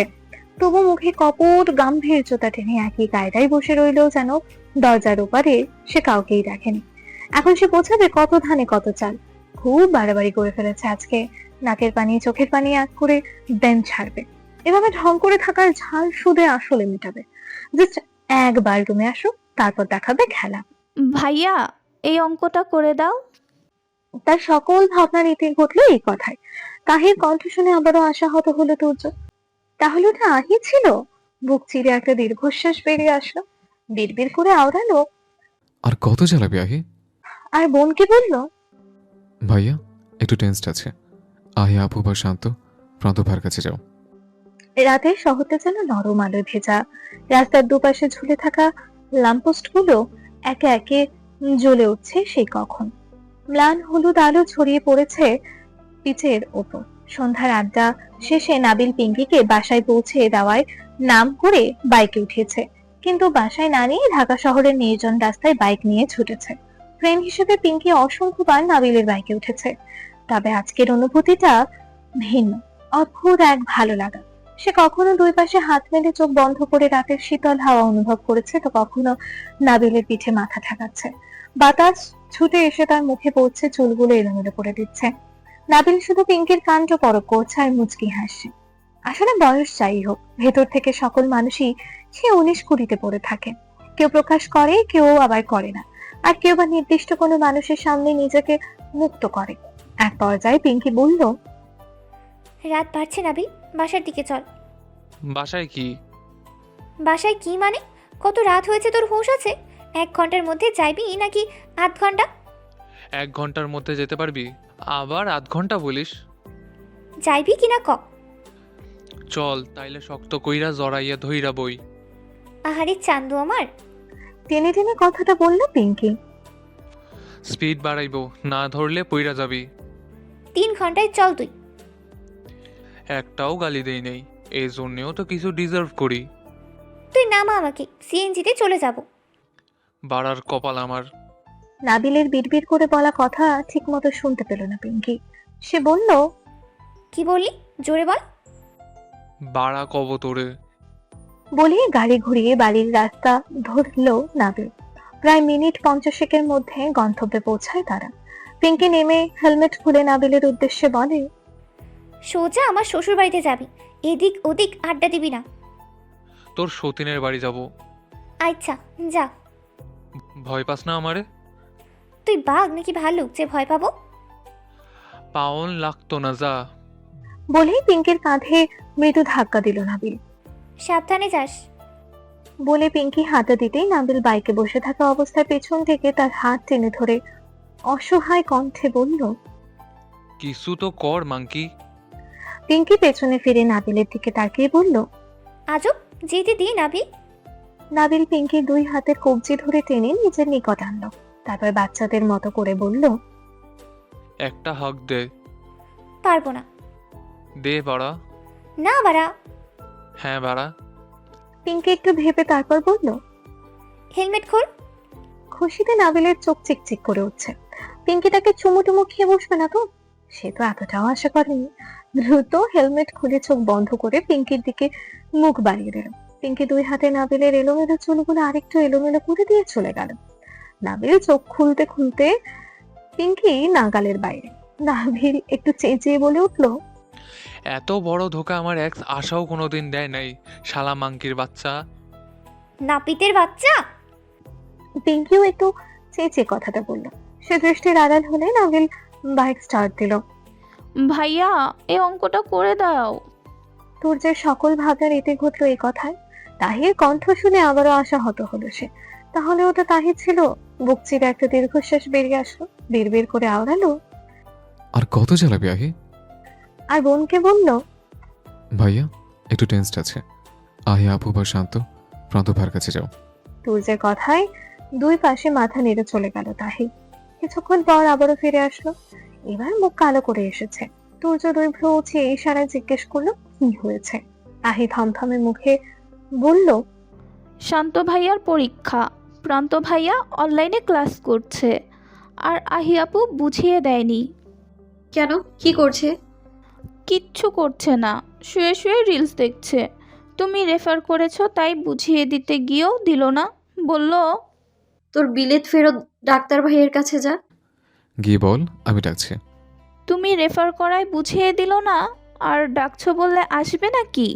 তবু মুখে কপট গাম্ভীর্যতা টেনে একই কায়দায় বসে রইলেও যেন দরজার ওপারে সে কাউকেই দেখেনি। এখন সে বোঝাবে কত ধানে কত চাল। খুব বাড়াবাড়ি করে ফেলেছে আজকে। নাকের পানি চোখের পানি এক করে দেন ছাড়বে। এভাবে ঢং করে থাকার ঝাল সুদে আসলে মেটাবে। জাস্ট একবার রুমে আসো, তারপর দেখাবে খেলা। ভাইয়া এই অঙ্কটা করে দাও। তার সকল ভাবনার ইতি ঘটলো এই কথায়। তাহির কণ্ঠ শুনে আবারও আশাহত হলো তুর্য। তাহলে ওটা আহি ছিল? বুক চিরে একটা দীর্ঘশ্বাস বেরিয়ে আসলো। বিড়বিড় করে আওড়ালো, আর কত চালাবি আহি? আর বোনকে বলল, ভাইয়া একটু টেন্সড আছে, আহি আপু বা শান্ত প্রান্ত ভাইয়ের কাছে যাও। রাতের শহরটা যেন নরম আলোয় ভেজা। রাস্তার দুপাশে ঝুলে থাকা ল্যাম্পপোস্ট গুলো একে একে জ্বলে উঠছে সেই কখন। ম্লান হলুদ আলো ছড়িয়ে পড়েছে পিচের ওপর। সন্ধ্যার আড্ডা শেষে নাবিল পিঙ্কিকে বাসায় পৌঁছে দেওয়ায় নাম করে বাইকে উঠিয়েছে, কিন্তু বাসায় না নিয়ে ঢাকা শহরের নির্জন রাস্তায় বাইক নিয়ে ছুটেছে। ফ্রেন্ড হিসেবে পিঙ্কি অসংখ্যবার নাবিলের বাইকে উঠেছে, তবে আজকের অনুভূতিটা ভিন্ন, অদ্ভুত এক ভালো লাগা। সে কখনো দুই পাশে হাত মেলে চোখ বন্ধ করে রাতের শীতল হাওয়া অনুভব করেছে, তো কখনো নাবিলের পিঠে মাথা ঠেকাচ্ছে। বাতাস ছুটে এসে তার মুখে পড়ছে, চুলগুলো এলোমেলো করে দিচ্ছে। নাবিল শুধু পিঙ্কির কাণ্ড পরক করছে আর মুচকি হাসছে। আসলে বয়স যাই হোক, ভেতর থেকে সকল মানুষই সে 19-20-তে পড়ে থাকে। কেউ প্রকাশ করে, কেউ আবার করে না, আর কেউ বা নির্দিষ্ট কোনো মানুষের সামনে নিজেকে মুক্ত করে। এক পর্যায়ে পিঙ্কি বলল, রাত বাড়ছে নাবিল, বাসার দিকে চল। বাসায় কি? বাসায় কি মানে? কত রাত হয়েছে, তোর হুঁশ আছে? 1 ঘন্টার মধ্যে যাইবি নাকি আধ ঘন্টা? 1 ঘন্টার মধ্যে যেতে পারবি? আবার আধ ঘন্টা বলিস? যাইবি কিনা ক। চল তাইলে শক্ত কইরা জড়াইয়া ধইরা বই। আহারে চান্দু আমার। টেনে টেনে কথাটা বলল পিঙ্কি। স্পিড বাড়াইবো, না ধরলে পইরা যাবি। 3 ঘন্টায় চল তুই। একটাও গালি দেই নেই, এই জন্যেও তো কিছু ডিজার্ভ করি। তুই নামা আমাকে, সিএনজিতে চলে যাব। বাড়ার কপাল আমার। নাবিলের বিড়বিড় করে বলা কথা ঠিক মতো শুনতে পেল না পিঙ্কি। সে বলল, কি বললি? জোরে বল। বাড়া কব তোরে। বলে গাড়ি ঘুরিয়ে বাড়ির রাস্তা ধরলো নাবিল। প্রায় মিনিট 50 মধ্যে গন্তব্যে পৌঁছায় তারা। পিঙ্কি নেমে হেলমেট খুলে নাবিলের উদ্দেশ্যে বলে, সোজা আমার শ্বশুর বাড়িতে যাবি, এদিক ওদিক আড্ডা দিবি না। তোর সতীনের বাড়ি যাব। আচ্ছা যা। ভয় পাস না আমারে? তুই বাঘ নাকি ভালুক যে ভয় পাবো? পাউন লাগতো না, যা। বলেই পিঙ্কির কাঁধে মৃদু ধাক্কা দিল নাবিল। সাবধানে যাস। বলে পিঙ্কি হাতে দিতেই নাবিল বাইকে বসে থাকা অবস্থায় পেছন থেকে তার হাত টেনে ধরে অসহায় কণ্ঠে বলল, কিছু তো কর মাঙ্কি। পিঙ্কি পেছনে ফিরে নাবিলের দিকে তাকিয়ে বলল, আজব, যেতে দি নাবিল। নাবিল পিঙ্কির 2 হাতের কবজি ধরে টেনে নিজের নিকট আনলো। তারপর বাচ্চাদের মতো করে বলল, একটা হাগ দে। পারবো না। দে বাড়া। না বাড়া। হ্যাঁ বাড়া। পিঙ্কি একটু ভেবে তারপর বলল, হেলমেট খোল। খুশিতে নাবিলের চোখ চিকচিক করে উঠছে। পিঙ্কি তাকে চুমুটুমু খেয়ে বসবে না তো? সে তো এতটাও আশা করেনি। দ্রুত হেলমেট খুলে চোখ বন্ধ করে পিঙ্কির দিকে মুখ বাড়িয়ে দিল। পিঙ্কি 2 হাতে নাবিলের এলোমেলো চুলগুলো আরেকটু এলোমেলো করে দিয়ে চলে গেল। নাবিল চোখ খুলতে খুলতে পিঙ্কি নাগালের বাইরে। নাবিল একটু চেঁচিয়ে বলে উঠল, এত বড় ধোকা আমার এক্স আশাও কোনোদিন দেয় নাই। শালা মাংকির বাচ্চা। নাপিতের বাচ্চা। পিঙ্কিও একটু চেঁচিয়ে কথাটা বলল। সে দৃষ্টির আড়াল হলে নাবিল বাইক স্টার্ট দিল। ভাইয়া এই অঙ্কটা করে দাও। তোর যে সকল ভাবনার এতে ঘটলো এই কথায় তাহির কণ্ঠ শুনে আবারও আশাহত হলো সে। তাহলে ওটা তাহির ছিল? বুক চিরে একটা দীর্ঘশ্বাস বেরিয়ে আসলো, বের করে আওড়ালো। আর কত চালাবি আহি? আর বোনকে বলল, ভাইয়া একটু টেন্সড আছে, আহি আপু বা শান্ত প্রান্ত ভাইয়ের কাছে যাও। তুর্যের কথায় দুই পাশে মাথা নেড়ে চলে গেল তাহি। কিছুক্ষণ পর আবারও ফিরে আসলো। এবার মুখ কালো করে এসেছে। তুর্য দুই ভ্রু উঁচিয়ে ইশারায় জিজ্ঞেস করলো কি হয়েছে। আহি থমথমে মুখে বলল, শান্ত ভাইয়ার পরীক্ষা, প্রান্ত ভাইয়া অনলাইনে ক্লাস করছে, আর আহি আপু বুঝিয়ে দেয়নি। কেন, কি করছে? কিচ্ছু করছে না, শুয়ে শুয়ে রিলস দেখছে। তুমি রেফার করেছো তাই বুঝিয়ে দিতে গিয়েও দিল না, বলল তোর বিলেত ফেরত ডাক্তার ভাইয়ের কাছে যা। গিয়ে বল আমি ডাকছি। তুমি রেফার করায় বুঝিয়ে দিল না, আর ডাকছো বললে আসবে নাকি?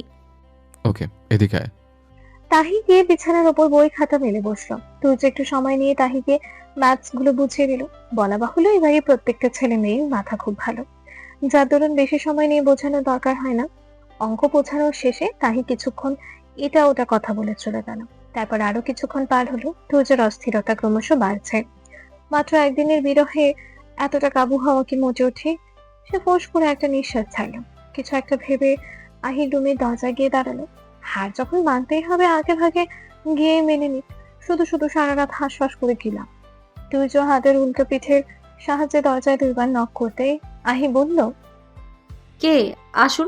ওকে এদিকে আয়। তাহি গিয়ে বিছানার ওপর বই খাতা মেলে বসলো। তুর্য একটু সময় নিয়ে তাহিকে ম্যাথস গুলো বুঝিয়ে দিল। বলা বাহুল্য এবারে প্রত্যেকটা ছেলে মেয়ের মাথা খুব ভালো, যার দরুন বেশি সময় নিয়ে বোঝানোর দরকার হয় না। অঙ্ক বোঝানোর শেষে তাহি কিছুক্ষণ এটা ওটা কথা বলে চলে গেল। তারপর আরো কিছুক্ষণ পার হলো। তুর্যের অস্থিরতা ক্রমশ বাড়ছে। মাত্র একদিনের বিরহে এতটা কাবু হওয়া কি মোটে ওঠে? সে ফোঁস করে একটা নিঃশ্বাস ছাড়লো। কিছু একটা ভেবে আহির রুমের দরজায় গিয়ে দাঁড়ালো। হার যখন মানতেই হবে আগে ভাগে গিয়ে মেনে নি, শুধু শুধু সারা রাত হাঁসফাঁস করে গেলাম। তুর্য হাতের উল্টো পিঠের সাহায্যে দরজায় দুইবার নক করতেই আহি বলল, কে? আসুন।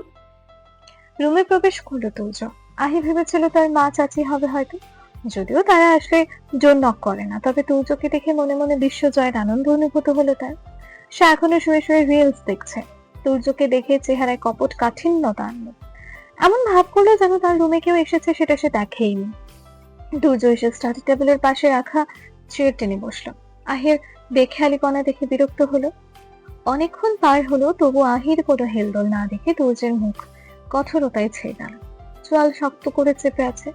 রুমে প্রবেশ করলো তুর্য। আহি ভেবেছিল তার মা চাচি হবে হয়তো, যদিও তারা আসলে জোর নক করে না। তবে তুর্যকে দেখে মনে মনে বিশ্বজয়ের আনন্দ অনুভূত হলো তার। সে এখনো শুয়ে শুয়ে রিলস দেখছে। তুর্যকে দেখে চেহারায় কপট কাঠিন্যতা আনলো। এমন ভাব করলো যেন তার রুমে কেউ এসেছে সেটা সে দেখেইনি। তুর্য এসে স্টাডি টেবিলের পাশে রাখা চেয়ার টেনে বসলো। আহির বেখেয়ালিপনা দেখে বিরক্ত হলো। অনেকক্ষণ পার হলো, তবু আহির কোনো হেলদোল না দেখে তুর্যের মুখ কঠোরতায় ছেয়ে গেল। চোয়াল শক্ত করে চেপে আছে,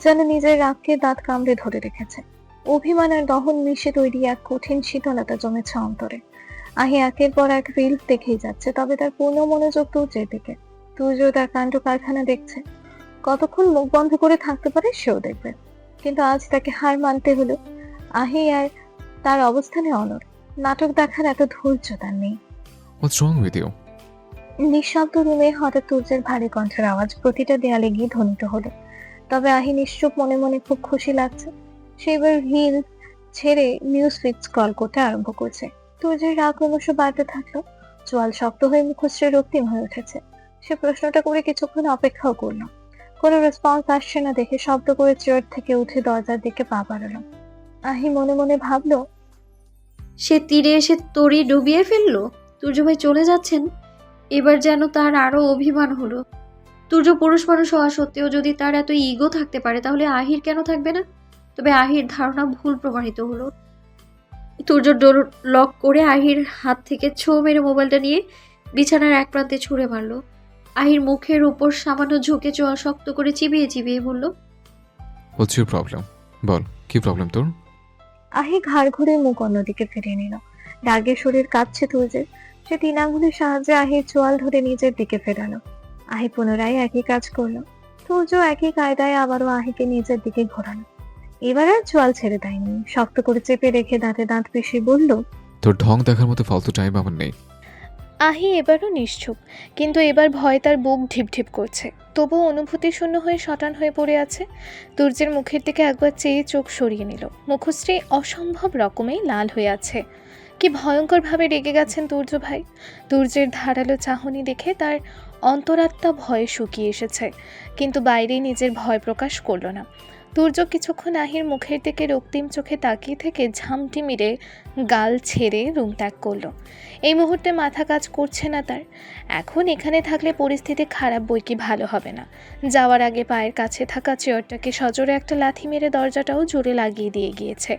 যেন নিজের রাগকে দাঁত কামড়ে ধরে রেখেছে। অভিমান আর দহন মিশে তৈরি এক কঠিন শীতলতা জমেছে অন্তরে। আহি একের পর এক রিলস দেখেই যাচ্ছে, তবে তার পূর্ণ মনোযোগ তুর্যের দিকে। তুর্য তার কাণ্ড কারখানা দেখছে। কতক্ষণ মুখ বন্ধ করে থাকতে পারে সেও দেখবে, কিন্তু আজ তাকে হার মানতে হলো। আহি আর তার অবস্থানে অনড়। নাটক দেখার এত ধৈর্য তার নেই। What's wrong with you? নিঃশব্দ রুমে হঠাৎ তুর্যের ভারী কণ্ঠের আওয়াজ প্রতিটা দেয়ালে গিয়ে ধ্বনিত হলো। তবে আহি নিশ্চুপ মনে মনে খুব খুশি লাগছে। সে এবার রিল ছেড়ে নিউজ ফিড স্ক্রল করতে আরম্ভ করছে। তুর্যের রাগ ক্রমশ বাড়তে থাকলো। চোয়াল শক্ত হয়ে মুখশ্রী রক্তিম হয়ে উঠেছে। সে প্রশ্নটা করে কিছুক্ষণ অপেক্ষাও করলো। কোনো রেসপন্স আসছে না দেখে শব্দ করে চেয়ার থেকে উঠে দরজার দিকে পা বাড়ালো। আহি মনে মনে ভাবলো, সে তীরে এসে তরি ডুবিয়ে ফেললো। তুর্য ভাই চলে যাচ্ছেন, এবার যেন তার আরো অভিমান হলো। তুর্য পুরুষ মানুষ হওয়া সত্ত্বেও যদি তার এত ইগো থাকতে পারে, তাহলে আহির কেন থাকবে না? তবে আহির ধারণা ভুল প্রমাণিত হলো। তুর্য ডোর লক করে আহির হাত থেকে ছো মেরে মোবাইলটা নিয়ে বিছানার এক প্রান্তে ছুঁড়ে মারলো। আহির মুখের উপর সামান্য ঝুঁকে চোয়াল শক্ত করে চিবিয়ে চিবিয়ে বলল, What's your problem? বল কি প্রবলেম তোর? আহি ঘাড় ঘুরে মুখ অন্যদিকে ফিরিয়ে নিল। রাগে শরীর কাঁপছে তুর্যের। সে 3 আঙ্গুলের সাহায্যে আহির চোয়াল ধরে নিজের দিকে ফেরালো। আহি পুনরায় একই কাজ করলো। তুর্য একই কায়দায় আবারও আহিকে নিজের দিকে ঘোরালো। এবার আর চোয়াল ছেড়ে দেয়নি, শক্ত করে চেপে রেখে দাঁতে দাঁত পিষে বলল, তোর ঢং দেখার মতো ফালতু টাইম আমার নেই। আহি এবারও নিশ্চুপ, কিন্তু এবার ভয় তার বুক ঢিপঢিপ করছে। তবুও অনুভূতি শূন্য হয়ে শটান হয়ে পড়ে আছে। তুর্যের মুখের দিকে একবার চেয়ে চোখ সরিয়ে নিল। মুখশ্রী অসম্ভব রকমেই লাল হয়ে আছে। কি ভয়ঙ্করভাবে রেগে গেছেন তুর্য ভাই। তুর্যের ধারালো চাহনি দেখে তার অন্তরাত্মা ভয়ে শুকিয়ে এসেছে, কিন্তু বাইরে নিজের ভয় প্রকাশ করল না। তুর্য কিছুক্ষণ আহির মুখের দিকে রক্তিম চোখে তাকিয়ে থেকে ঝামটি মেরে গাল ছেড়ে রুম ত্যাগ করলো। এই মুহূর্তে মাথা কাজ করছে না তার। এখন এখানে থাকলে পরিস্থিতি খারাপ বই কি ভালো হবে না। যাওয়ার আগে পায়ের কাছে থাকা চেয়ারটাকে সজোরে একটা লাথি মেরে দরজাটাও জোরে লাগিয়ে দিয়ে গিয়েছে।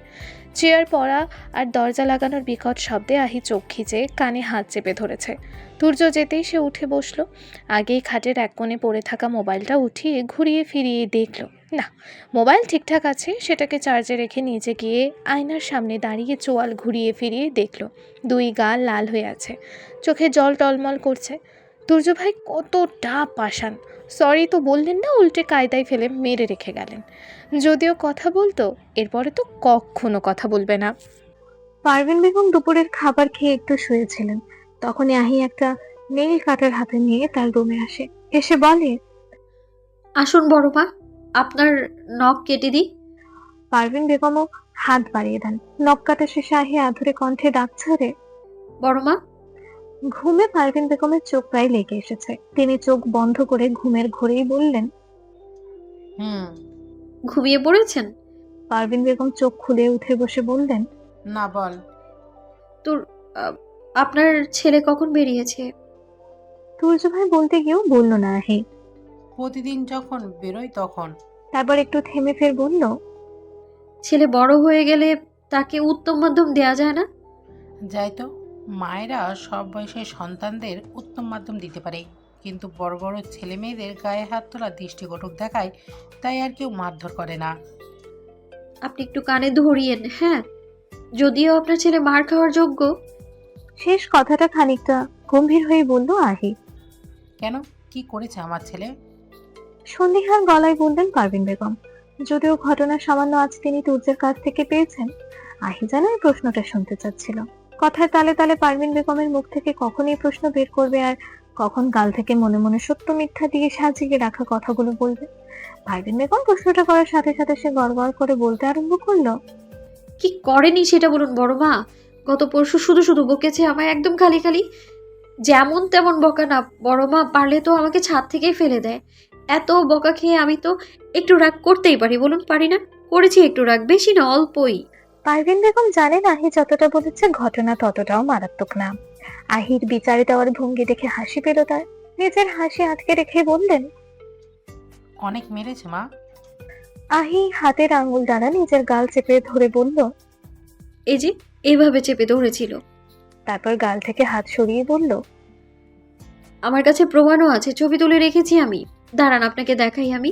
চেয়ার পড়া আর দরজা লাগানোর বিকট শব্দে আহি চোখ খিচে কানে হাত চেপে ধরেছে। তুর্য যেতেই সে উঠে বসলো। আগেই খাটের এক কোণে পড়ে থাকা মোবাইলটা উঠিয়ে ঘুরিয়ে ফিরিয়ে দেখলো, না, মোবাইল ঠিকঠাক আছে। সেটাকে চার্জে রেখে নিচে গিয়ে আয়নার সামনে দাঁড়িয়ে চোয়াল ঘুরিয়ে ফিরিয়ে দেখলো, দুই গাল লাল হয়ে আছে, চোখে জল টলমল করছে। তুর্য ভাই কতটা পাষাণ! সরি তো বললেন না, উল্টে কায়দায় ফেলে মেরে রেখে গেলেন। যদিও কথা বলতো, এরপরে তো কখনো কথা বলবে না। পারভিন বেগম দুপুরের খাবার খেয়ে একটু শুয়েছিলেন। তখনই আহি একটা নেইল কাটার হাতে নিয়ে তার রুমে আসে। এসে বলে, আসুন বড় মা, আপনার নখ কেটে দিই। পারভিন বেগমও হাত বাড়িয়ে দেন। নখ কাটা শেষে আহি আধুরে কণ্ঠে ডাক ছাড়ে, বড় মা। ঘুমে পারভিন বেগমের চোখ প্রায় লেগে এসেছে। তিনি চোখ বন্ধ করে ঘুমের ঘোরেই বললেন, ঘুমিয়ে পড়েছেন? পারভিন বেগম চোখ খুলে উঠে বসে বললেন, না, বল। তোর আপনার ছেলে কখন বেরিয়েছে? তুর্য ভাই বলতে গিয়েও বলল না আহি। প্রতিদিন যখন বেরোই তখন। তারপর একটু থেমে ফের বলল, ছেলে বড় হয়ে গেলে তাকে উত্তম মাধ্যম দেয়া যায় না? যাই তো, মায়েরা সব বয়সের সন্তানদের উত্তম মাধ্যম দিতে পারে, কিন্তু বড় বড় ছেলে মেয়েদের গায়ে হাত তোলা দৃষ্টিকটক দেখায়, তাই আর কেউ মারধর করে না। আপনি একটু কানে ধরিয়েন, হ্যাঁ? যদিও আপনার ছেলে মার খাওয়ার যোগ্য। শেষ কথাটা খানিকটা গম্ভীর হয়ে বলল আহি। কেন, কি করেছে আমার ছেলে? সন্দিহান গলায় বললেন পারভিন বেগম। যদিও ঘটনার সামান্য আজ তিনি তুর্যের কাছ থেকে পেয়েছেন, আহি যেন এই প্রশ্নটা শুনতে চাচ্ছিল। কথার তালে তালে পারভিন বেগমের মুখ থেকে কখন এই প্রশ্ন বের করবে আর কখন গাল থেকে মনে মনে সত্য মিথ্যা দিয়ে সাজিয়ে রাখা কথাগুলো বলবে। পারভিন বেগম প্রশ্নটা করার সাথে সাথে সে গড়গড় করে বলতে আরম্ভ করলো, কি করেনি সেটা বলুন বড় মা। গত পরশু শুধু শুধু বকেছে আমায়, একদম খালি খালি। যেমন তেমন বকা না বড় মা, পারলে তো আমাকে ছাদ থেকেই ফেলে দেয়। এত বকা খেয়ে আমি তো একটু রাগ করতেই পারি, বলুন পারি না? করেছি একটু রাগ, বেশি না, অল্পই। পারভিন বেগম জানেন আহি যতটা বলেছে ঘটনা ততটাও মারাত্মক না। আহির বিচারে দেওয়ার ভঙ্গি দেখে হাসি পেল তার। নিজের হাসি আটকে রেখে বললেন, অনেক মেরেছে মা। আহি হাতের আঙ্গুল দ্বারা নিজের গাল চেপে ধরে বলল, এই যে এইভাবে চেপে ধরেছিল। তারপর গাল থেকে হাত সরিয়ে বলল, আমার কাছে প্রমাণও আছে, ছবি তুলে রেখেছি আমি। দাঁড়ান আপনাকে দেখাই আমি।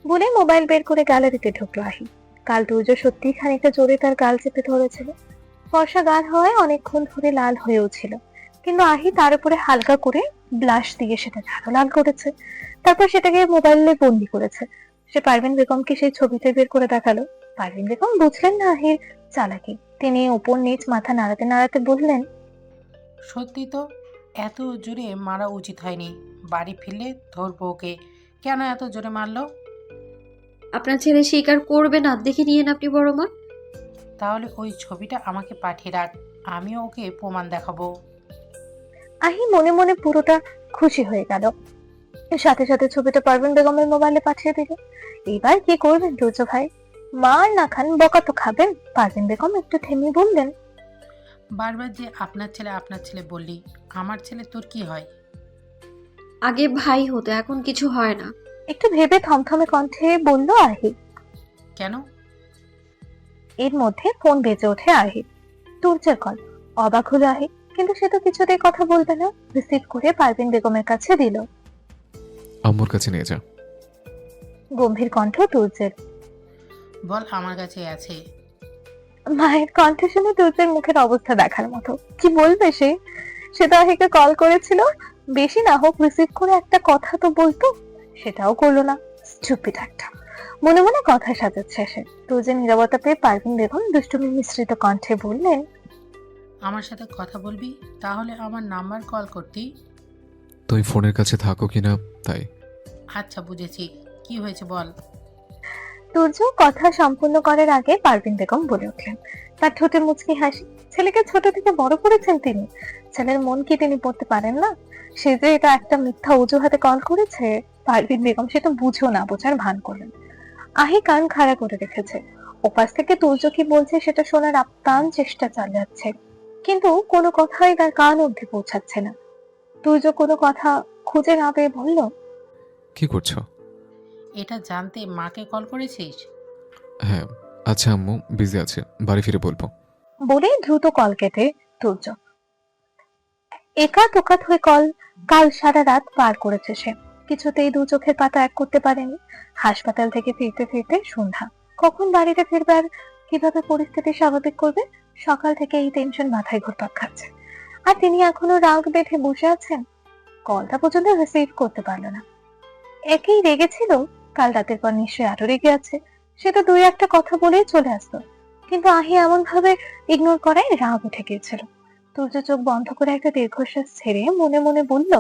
বলে মোবাইল বের করে গ্যালারিতে ঢুকলো আহি। কাল তুর্য সত্যি খানিকটা জোরে তার গাল চেপে ধরেছিল। ফর্সা গাল হওয়ায় অনেকক্ষণ ধরে লাল হয়েও ছিল, কিন্তু আহি তার উপরে হালকা করে ব্লাশ দিয়ে সেটাকে আরো লাল করেছে। তারপর সেটাকে মোবাইলে বন্দি করেছে। সে পারভিন বেগমকে সেই ছবিতে বের করে দেখালো। পারভিন বেগম বুঝলেন না আহির চালাকি। তিনি উপর নিচ মাথা নাড়াতে নাড়াতে বললেন, সত্যি তো, এত জোরে মারা উচিত হয়নি। বাড়ি ফিরলে ধরবো ওকে। কেন এত জোরে মারলো? আপনার ছেলে স্বীকার করবে না, দেখে নিয়েন আপনি বড় মা। তাহলে ওই ছবিটা আমাকে পাঠিয়ে রাখ, আমিও ওকে প্রমাণ দেখাবো। আহি মনে মনে পুরোটা খুশি হয়ে গেল। সাথে সাথে ছবিটা পারভিন বেগমের মোবাইলে পাঠিয়ে দিল। এবার কি করবেন তুর্য ভাই? মার না খান, বকা তো খাবেন। পারভিন বেগম একটু থেমে বললেন, বারবার যে আপনার ছেলে বললি, আমার ছেলে তোর কি হয়? আগে ভাই হতো, এখন কিছু হয় না। একটু ভেবে থমথমে কণ্ঠে বলল আহি। কেন? এর মধ্যে ফোন বেজে ওঠে আহি। তুর্যের কল। অবাক হলো আহি, কিন্তু সে তো কিছুতেই কথা বলবে না। রিসিভ করে পারভিন বেগমের কাছে দিল। আম্মুর কাছে নিয়ে যা। গম্ভীর কণ্ঠ তুর্যের। বল, আমার কাছে আছে। মায়ের কণ্ঠ শুনে তুর্যের মুখের অবস্থা দেখার মতো। কি বলবে সে? সে তো আহিকে কল করেছিল, বেশি না হোক রিসিভ করে একটা কথা তো বলতো, সেটাও করলো না। স্টুপিড একটা। মনে মনে কথা সাজাচ্ছে সে। তুর্যের নীরবতা পেয়ে পারভিন বেগম দুষ্টুমি মিশ্রিত কণ্ঠে বললেন, আমার সাথে কথা বলবি? তাহলে আমার নাম্বার কল করতি। তুই ফোনের কাছে থাকো কিনা তাই। আচ্ছা, বুঝেছি। কি হয়েছে বল। তুর্য কথা সম্পূর্ণ করার আগে পারভিন বেগম বলে উঠলেন, তার ঠোঁটে মুচকি হাসি। ছেলেকে ছোট থেকে বড় করেছেন তিনি, ছেলের মন কি তিনি পড়তে পারেন না? সে যে এটা একটা মিথ্যা অজুহাতে কল করেছে, পারভিন বেগম সেটা বুঝেও না বোঝার ভান করলেন। আহি কান খাড়া করে রেখেছে। ওপাশ থেকে তুর্য কি বলছে সেটা শোনার আপ্রাণ চেষ্টা চালাচ্ছে, কিন্তু কোনো কথাই তার কান অবধি পৌঁছাচ্ছে না। তুর্য কোনো কথা খুঁজে না পেয়ে বলল, কি করছো? এটা জানতে মাকে কল করেছিস? হ্যাঁ। আচ্ছা আম্মু, বিজি আছে, বাড়ি ফিরে বলবো। বলে দ্রুত কল কেটে তুর্য। একাত ওকাত হয়ে কাল সারা রাত পার করেছে সে। কিছুতেই দু চোখের পাতা এক করতে পারেনি। হাসপাতাল থেকে ফিরতে ফিরতে সন্ধ্যা। কখন বাড়িতে ফিরবে আর কিভাবে পরিস্থিতি স্বাভাবিক করবে, সকাল থেকে এই টেনশন মাথায় ঘুরপাক খাচ্ছে। আর তিনি এখনো রাগ বেঁধে বসে আছেন। কলটা পর্যন্ত রিসিভ করতে পারলো না। একেই রেগেছিল, কাল রাতের পর নিশ্চয়ই আরো রেগে আছে। সে তো দুই একটা কথা বলেই চলে আসতো, কিন্তু আহি এমন ভাবে ইগনোর করায় রাগ উঠে গিয়েছিল। তুর্য চোখ বন্ধ করে একটা দীর্ঘশ্বাস ছেড়ে মনে মনে বলল,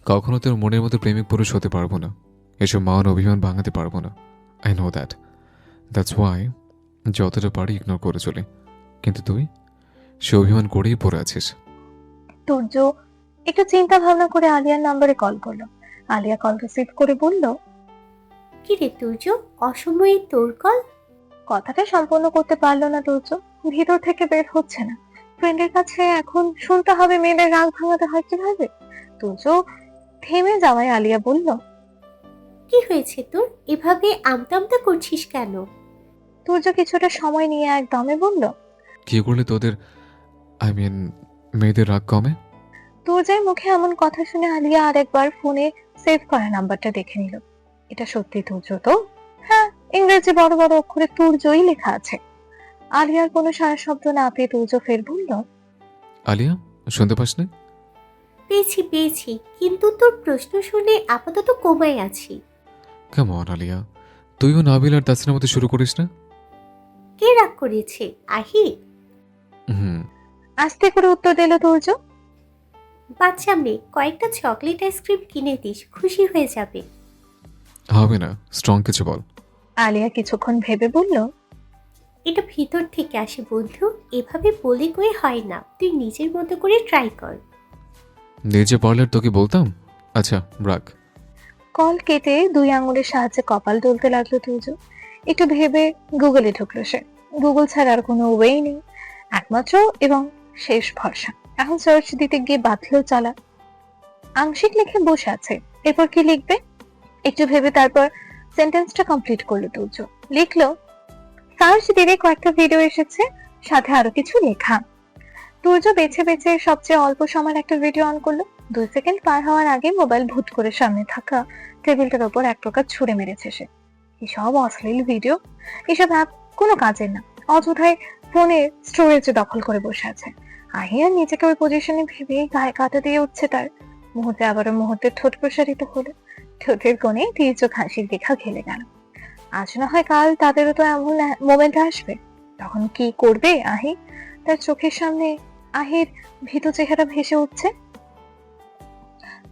কখনো তোর মনের মতো প্রেমিক পুরুষ হতে পারবো না, এসব মান অভিমান ভাঙাতে পারবো না। আই নো দ্যাটস ওয়াই যতটা পারি ইগনোর করে চলি, কিন্তু তুই সে অভিমান করেই পড়ে আছিস। তুর্য একটু চিন্তা ভাবনা করে আলিয়ার নম্বরে কল করলো। আলিয়া কল রিসিভ করে বলল, কি রে তুর্য, অসময়ে তোর কল? কথাটা সম্পূর্ণ করতে পারলো না তুর্য, ভিতর থেকে বের হচ্ছে না। ফ্রেন্ডের কাছে এখন শুনতে হবে মেয়েদের রাগ ভাঙাতে হয় কিভাবে। তুর্য থেমে যাওয়ায় আলিয়া বলল, কি হয়েছে তোর, এভাবে আমতা আমতা করছিস কেন? তুর্য কিছুটা সময় নিয়ে একদমে বলল, কি করলে তোদের মেয়েদের রাগ কমে? তুর্যের মুখে এমন কথা শুনে আলিয়া আরেকবার ফোনে সেভ করা নাম্বারটা দেখে নিল। এটা সত্যি তুর্য তো? হ্যাঁ, ইংরেজি বড় বড় অক্ষরে তুর্যই লেখা আছে। আলিয়ার কোনো সারা শব্দ না পেয়ে তুর্য ফের বলল, আলিয়া, শুনতে পাস না? পেয়েছি, কিন্তু তোর প্রশ্ন শুনে আপাতত কোমায় আছি। কাম অন আলিয়া, তুইও নাবিল আর তাসরিনের মতো শুরু করিস না। কে রাগ করেছে? আহি? হুম। আস্তে করে উত্তর দিল তুর্য, বাচ্চা মেয়ে, কয়েকটা চকলেট আইসক্রিম কিনে দিস, খুশি হয়ে যাবে। হবে না, স্ট্রং কিছু বল। আলিয়া কিছুক্ষণ ভেবে বলল, এটা ভিতর থেকে আসে বন্ধু, এভাবে বলে কয়ে হয় না, তুই নিজের মতো করে ট্রাই কর। নিজে পারলে তোকে বলতাম। আচ্ছা রাখ। কল কেটে দুই আঙুলের সাহায্যে কপাল তুলতে লাগলো তুর্য। একটু ভেবে গুগলে ঢুকলো সে। গুগল ছাড়া আর কোনো ওয়ে নেই, একমাত্র এবং শেষ ভরসা। এখন সার্চ দিতে গিয়ে বাঁধলো চালা। আংশিক লিখে বসে আছে, এরপর কি লিখবে একটু ভেবে তারপর সেন্টেন্সটা কমপ্লিট করলো তুর্য। লিখলো, সার্চ দিলে কয়েকটা ভিডিও এসেছে, সাথে আরো কিছু লেখা। তুর্য বেছে বেছে সবচেয়ে অল্প সময়ের একটা ভিডিও অন করলো। 2 সেকেন্ড পার হওয়ার আগে মোবাইল ভুট করে সামনে থাকা টেবিলটার উপর এক প্রকার ছুঁড়ে মেরেছে সে। এসব অশ্লীল ভিডিও, এসব অ্যাপ কোনো কাজের না, অযথায় ফোনে স্টোরেজে দখল করে বসে আছে। আহিয়া নিজেকে ওই পজিশনে ভেবে গায়ে কাঁটা দিয়ে উঠছে তার। মুহূর্তে ঠোঁট প্রসারিত হলো, ঠোঁটের কোণে তীর্যক হাসির রেখা খেলে গেল। আজ না হয় কাল তাদেরও তো এমন মোমেন্ট আসবে, তখন কি করবে আহি? তার চোখের সামনে আহির ভীত চেহারা ভেসে উঠছে।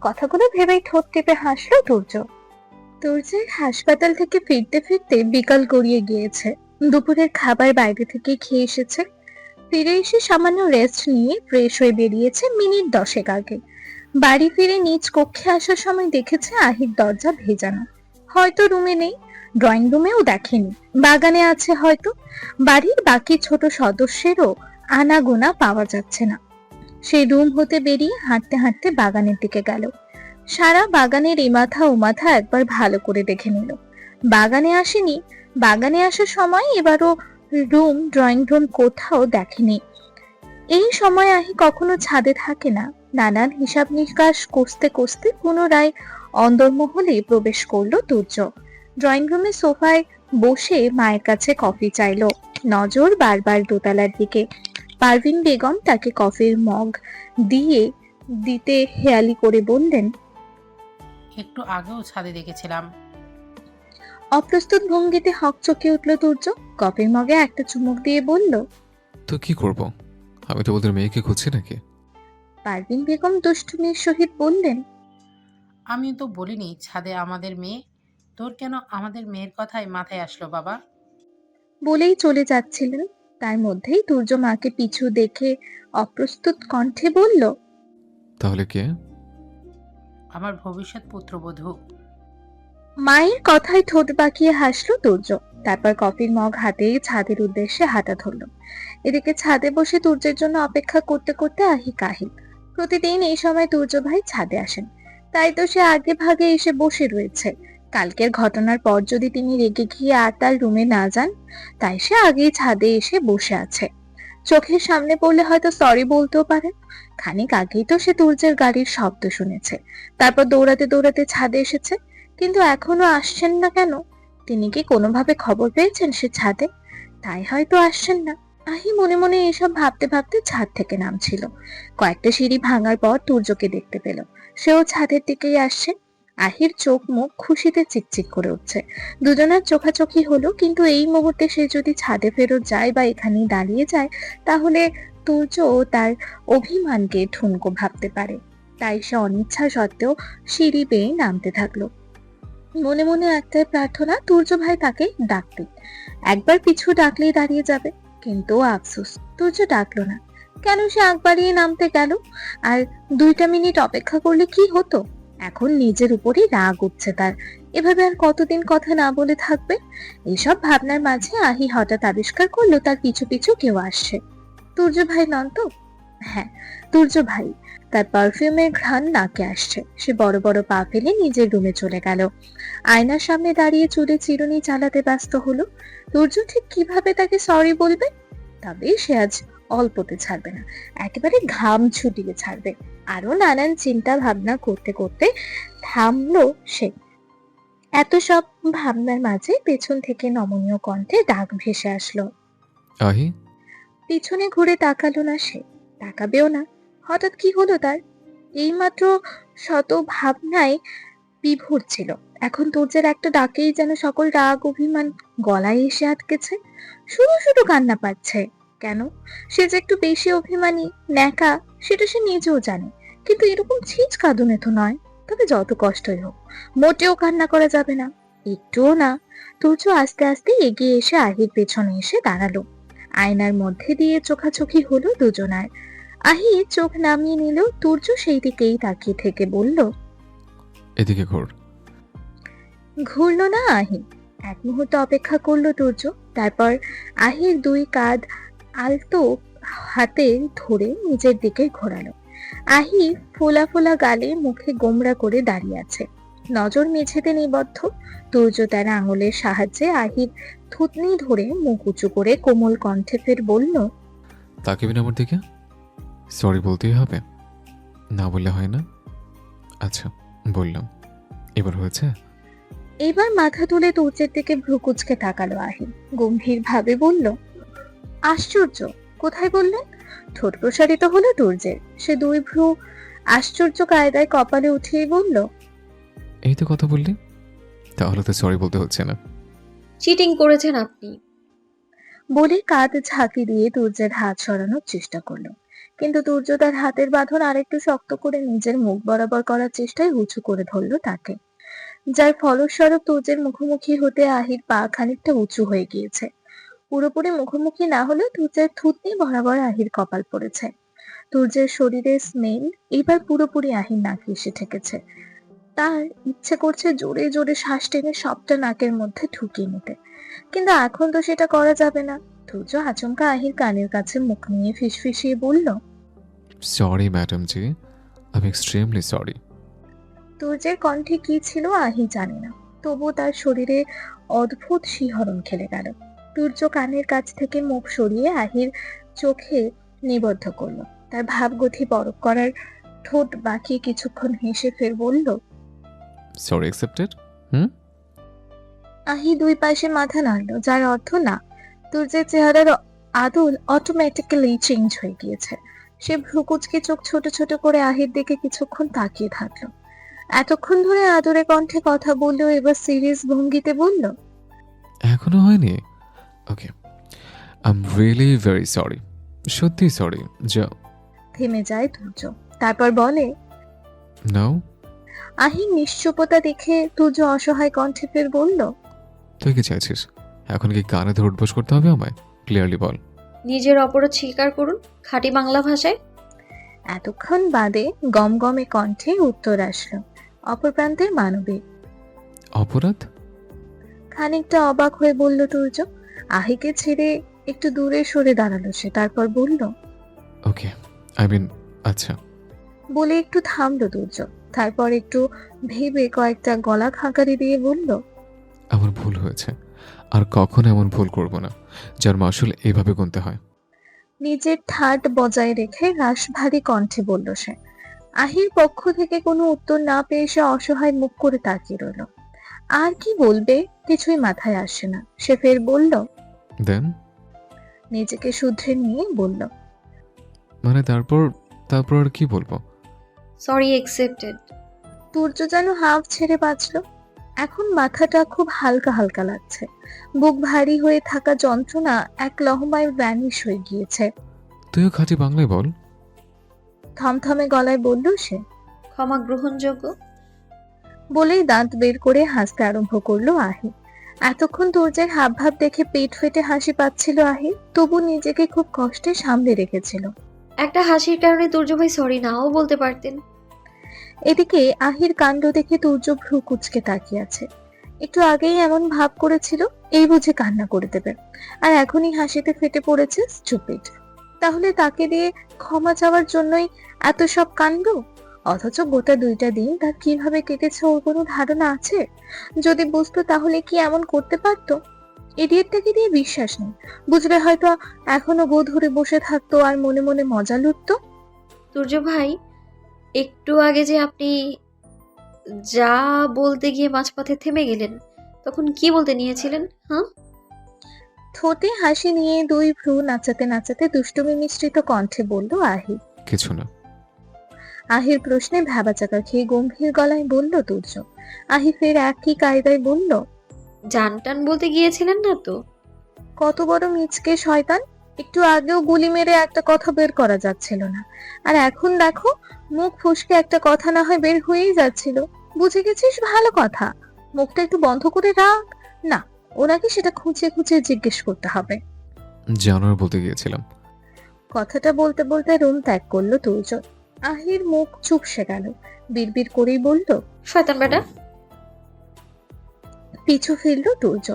কথাগুলো ভেবেই ঠোঁট টিপে হাসলো তুর্য। তুর্যের হাসপাতাল থেকে ফিরতে ফিরতে বিকাল গড়িয়ে গিয়েছে। দুপুরের খাবার বাইরে থেকে খেয়ে এসেছে। ফিরে এসে সামান্য রেস্ট নিয়ে ফ্রেশ হয়ে বেরিয়েছে মিনিট 10 আগে। বাড়ি ফিরে নিজ কক্ষে আসার সময় দেখেছে আহির দরজা ভেজানো। হয়তো রুমে নেই, ড্রয়িং রুমেও দেখেনি, বাগানে আছে হয়তো। বাড়ির বাকি ছোট সদস্যেরও আনাগোনা পাওয়া যাচ্ছে না। সেই রুম হতে বেরিয়ে হাঁটতে হাঁটতে বাগানের দিকে গেল। সারা বাগানের এ মাথা ও মাথা একবার ভালো করে দেখে নিল। বাগানে আসেনি, বাগানে আসার সময় এবারও ড্রয়িং রুম কোথাও দেখেনি। এই সময় আহি কখনো ছাদে থাকে না। নানান হিসাব নিকাশ কষতে কষতে পুনরায় অন্দরমহলে প্রবেশ করলো তুর্য। ড্রয়িং রুমে সোফায় বসে মায়ের কাছে কফি চাইলো, নজর বারবার দোতলার দিকে। পারভিন বেগম তাকে কফির মগ দিতে হেয়ালি করে বললেন, একটু আগেও ছাদে দেখেছিলাম। অপ্রস্তুত ভঙ্গিতে হকচকে উঠল তুর্য। কফির মগে একটা চুমুক দিয়ে বলল, তো কি করব, আমি তো ওদের মেয়েকে খুঁজছি নাকি? পারভিন বেগম দুষ্টুমির সহিত বললেন, আমি তো বলিনি ছাদে আমাদের মেয়ে, তোর কেন আমাদের মেয়ের কথাই মাথায় আসলো বাবা? বলেই চলে যাচ্ছিলেন, তার মধ্যেই তুর্য মাকে পিছু দেখে অপ্রস্তুত কণ্ঠে বলল, তাহলে কে? আমার ভবিষ্যৎ পুত্রবধূ। মায়ের কথায় ঠোঁট বাঁকিয়ে হাসলো তুর্য। তারপর কফির মগ হাতে ছাদের উদ্দেশ্যে হাঁটা ধরলো। এদিকে ছাদে বসে তুর্যের জন্য অপেক্ষা করতে করতে আহি কাহিল। প্রতিদিন এই সময় তুর্য ভাই ছাদে আসেন, তাই তো সে আগে ভাগে এসে বসে রয়েছে। কালকের ঘটনার পর যদি তিনি রেগে গিয়ে আর তার রুমে না যান, তাই সে আগেই ছাদে এসে বসে আছে। চোখের সামনে পড়লে হয়তো সরি বলতেও পারেন। খানিক আগেই তো সে তুর্যের গাড়ির শব্দ শুনেছে, তারপর দৌড়াতে দৌড়াতে ছাদে এসেছে, কিন্তু এখনো আসছেন না কেন? তিনি কি কোনোভাবে খবর পেয়েছেন সে ছাদে? তাই হয়তো আসছেন না। আহি মনে মনে এসব ভাবতে ভাবতে ছাদ থেকে নামছিল। কয়েকটা সিঁড়ি ভাঙার পর তুর্যকে দেখতে পেল, সেও ছাদের দিকেই আসছে। আহির চোখ মুখ খুশিতে চিকচিক করে উঠছে। দুজনের চোখাচোখি হলো, কিন্তু এই মুহূর্তে সে যদি ছাদে ফেরত যায় বা এখানেই দাঁড়িয়ে যায়, তাহলে তুর্য তার অভিমানকে ঠুনকো ভাবতে পারে। তাই সে অনিচ্ছা সত্ত্বেও সিঁড়ি বেয়ে নামতে থাকলো। মনে মনে একটাই প্রার্থনা, তুর্য ভাই তাকে ডাকতে। একবার পিছু ডাকলেই দাঁড়িয়ে যাবে, কিন্তু আফসোস তুর্য ডাকলো না। কেন সে আগ বাড়িয়ে নামতে গেল? আর 2টা মিনিট অপেক্ষা করলে কি হতো? এখন নিজের উপরই রাগ উঠছে তার। এভাবে আর কতদিন কথা না বলে থাকবে? এসব ভাবনার মাঝে আহি হঠাৎ আবিষ্কার করলো তার পিছু পিছু কেউ আসছে। তুর্য ভাই নন তো? হ্যাঁ, তুর্য ভাই। তার পারফিউমের ঘ্রাণ নাকে আসছে। সে বড় বড় পা ফেলে নিজের রুমে চলে গেল। আয়নার সামনে দাঁড়িয়ে চুলে চিরুনি চালাতে ব্যস্ত হলো। তুর্য ঠিক কিভাবে তাকে সরি বলবে? তবে সে আজ অল্পতে ছাড়বে না, একেবারে ঘাম ছুটিয়ে ছাড়বে। আরো নানান চিন্তা ভাবনা করতে করতে থামলো সে। এত সব ভাবনার মাঝে পেছন থেকে নমনীয় কণ্ঠে ডাক ভেসে আসলো। আহি, পিছনে ঘুরে তাকালো না সে, তাকাবেও না। হঠাৎ কি হলো তার? এইমাত্র শত ভাবনায় বিভোর ছিল, এখন তুর্যের একটা ডাকেই যেন সকল রাগ অভিমান গলায় এসে আটকেছে। শুধু শুধু কান্না পাচ্ছে কেন? সে যে একটু বেশি অভিমানী, ন্যাকা, সেটা সে নিজেও জানে, কিন্তু এরকম ছিচ কাঁদনে তো নয়। তবে যত কষ্টই হোক, মোটেও কান্না করা যাবে না, একটুও না। তুর্য আস্তে আস্তে এগিয়ে এসে আহির পেছনে এসে দাঁড়ালো। আয়নার মধ্যে দিয়ে চোখাচোখি হলো দুজনার। আহি চোখ নামিয়ে নিল, তুর্য সেই দিকেই তাকিয়ে থেকে বলল, এদিকে ঘোর। ঘুরলো না আহি। এক মুহূর্ত অপেক্ষা করলো তুর্য, তারপর আহির 2 কাঁধ আলতো হাতে ধরে নিজের দিকে ঘোরালো। আহি ফোলা ফোলা গালে মুখে গোমড়া করে দাঁড়িয়ে আছে, নজর মেঝেতে নিবদ্ধ। তুর্য তার আঙুলের সাহায্যে আহির থুতনি ধরে মুখ উঁচু করে কোমল কণ্ঠে ফের বলল, তাকিবি না আমার দিকে? সরি বলতেই হবে? না বললে হয় না? আচ্ছা, বললাম। এবার হয়েছে? এবার মাথা তুলে তুর্যের দিকে ভ্রু কুঁচকে তাকালো আহি, গম্ভীর ভাবে বলল, আশ্চর্য, কোথায় বললেন? ঠোঁট প্রসারিত হলো তুর্যের। সে 2 ভ্রু আশ্চর্য কায়দায় কপালে উঠিয়ে বলল, এই তো কথা বললি, তাহলে তো সরি বলতে হচ্ছে না। চিটিং করেছেন আপনি। বলে কাঁধ ঝাঁকি দিয়ে তুর্যের হাত সরানোর চেষ্টা করলো, কিন্তু তুর্য তার হাতের বাঁধন আরেকটু শক্ত করে নিজের মুখ বরাবর করার চেষ্টায় উঁচু করে ধরলো তাকে, যার ফলস্বরূপ তুর্যের মুখোমুখি হতে আহির পা খানিকটা উঁচু হয়ে গিয়েছে। পুরোপুরি মুখোমুখি না হলেও তুর্যের থুতনি বরাবর আহির কপাল পড়েছে। তুর্যের শরীরের স্মেল এবার পুরোপুরি আহির নাকে এসে ঠেকেছে। তার ইচ্ছে করছে জোরে জোরে শ্বাস টেনে সবটা নাকের মধ্যে ঢুকিয়ে নিতে, কিন্তু এখন তো সেটা করা যাবে না। তুর্য আচমকা আহির কানের কাছে মুখ নিয়ে ফিসফিসিয়ে বলল, সরি ম্যাডাম জি, আমি এক্সট্রিমলি সরি। তুর্যের কণ্ঠে কি ছিল আহি জানে না, তবু তার শরীরে অদ্ভুত শিহরণ খেলে গেল। তুর্য কানের কাছ থেকে মুখ সরিয়ে আহির চোখে নিবদ্ধ করলো। তার ভাবগতি বরফ করার ঠোঁট বাঁকিয়ে কিছুক্ষণ হেসে ফের বলল, সরি অ্যাকসেপ্টেড। আহি 2 পাশে মাথা নাড়ল, যার অর্থ না। তুর্যের চেহারার আদল অটোমেটিক্যালি চেঞ্জ হয়ে গিয়েছে। সে ভ্রুকুচকে চোখ ছোট ছোট করে আহির দিকে কিছুক্ষণ তাকিয়ে থাকলো। এতক্ষণ ধরে আদরে কণ্ঠে কথা বললেও এবার সিরিয়াস ভঙ্গিতে বলল, এখনো হয়নি? Okay, I am really very sorry, সত্যি সরি। যা। থেমে যায় তুর্য, তারপর বলে, নাও। আহির নিশ্চুপতা দেখে তুর্য অসহায় কণ্ঠে ফের বলল, তুই কি চাইছিস? এখন কি কানে ধরে উঠবোস করতে হবে আমায়? ক্লিয়ারলি বল। নিজের অপরাধ স্বীকার করুন, খাঁটি বাংলা ভাষায়। এতক্ষণ বাদে গমগমে কণ্ঠে উত্তর আসলো অপর প্রান্তের মানবী, অপরাধ? খানিকটা অবাক হয়ে বলল তুর্য। আহিকে ছেড়ে একটু দূরে সরে দাঁড়ালো সে, তারপর বলল, ওকে, আই মিন আচ্ছা। বলে একটু থামলো তুর্য, তারপর একটু ভেবে কয়েকটা গলা খাঁকারি দিয়ে বলল, আমার ভুল হয়েছে, আর কখনো এমন ভুল করব না যার মাসুল এভাবে গুনতে হয়। নিজের ঠাট বজায় রেখে রাশভারী কণ্ঠে বলল সে। আহির পক্ষ থেকে কোনো উত্তর না পেয়ে সে অসহায় মুখ করে তাকিয়ে রইল। আর কি বলবে কিছুই মাথায় আসে না। সে ফের বলল, দেন নিজেকে শুধরে নিয়ে বলল, মানে তারপর তারপর আর কি বলবো? Sorry accepted. তুর্য যেন হাঁফ ছেড়ে বাঁচল। এখন মাথাটা খুব হালকা হালকা লাগছে। বুক ভারী হয়ে থাকা যন্ত্রণা এক লহমায় ভ্যানিশ হয়ে গিয়েছে। তুইও খাঁটি বাংলায় বল। থমথমে গলায় বলল সে। ক্ষমা গ্রহণযোগ্য। বলেই দাঁত বের করে হাসতে আরম্ভ করলো আহি। এতক্ষণ তুর্যের হাবভাব দেখে পেট ফেটে হাসি পাচ্ছিল আহি, তবু নিজেকে খুব কষ্টে সামলে রেখেছিল। একটা হাসির কারণে তুর্য ভাই সরি নাও বলতে পারতেন। এদিকে আহির কাণ্ড দেখে তুর্য ভ্রু কুঁচকে তাকিয়ে আছে। একটু আগেই এমন ভাব করেছিল এই বুঝে কান্না করে দেবে, আর এখনই হাসিতে ফেটে পড়েছে স্টুপিড। তাহলে তাকে দিয়ে ক্ষমা চাওয়ার জন্যই এত সব কাণ্ড? অথচ গোটা 2টা দিন তার কিভাবে কেটেছে ওর কোনো ধারণা আছে? যদি বুঝতো তাহলে কি এমন করতে পারতো? ইডিয়েটটাকে দিয়ে বিশ্বাস নেই। বুঝলে হয়তো এখনো গো ধরে বসে থাকতো আর মনে মনে মজা লুটতো। তুর্য ভাই, একটু আগে যে আপনি যা বলতে গিয়ে মাঝপথে থেমে গেলেন, তখন কি বলতে নিয়েছিলেন? হ্যাঁ? ঠোঁটে হাসি নিয়ে 2 ভ্রু নাচাতে নাচাতে দুষ্টুমি মিশ্রিত কণ্ঠে বলল আহি। কিছু না। আহির প্রশ্নে ভ্যাবাচাকা খেয়ে গম্ভীর গলায় বলল তুর্য। আহি ফের একই কায়দায় বলল, জানটান বলতে গিয়েছিলেন না তো? কত বড় মিচকে শয়তান! একটু আগেও গুলি মেরে একটা কথা বের করা যাচ্ছিল না, আর এখন দেখো মুখ ফুসকে একটা কথা না হয় বের হয়েই যাচ্ছিল। বুঝে গেছিস ভালো কথা, মুখটা একটু বন্ধ করে রাখ না। ওনাকে সেটা খুঁজে খুঁজে জিজ্ঞেস করতে হবে। জানোয়ার বলতে গিয়েছিলাম। কথাটা বলতে বলতে রুম ত্যাগ করলো তুর্য। আহির মুখ চুপসে গেল, বিড়বিড় করেই বলল, শয়তান বেটা। পিছু ফিরল তুর্য,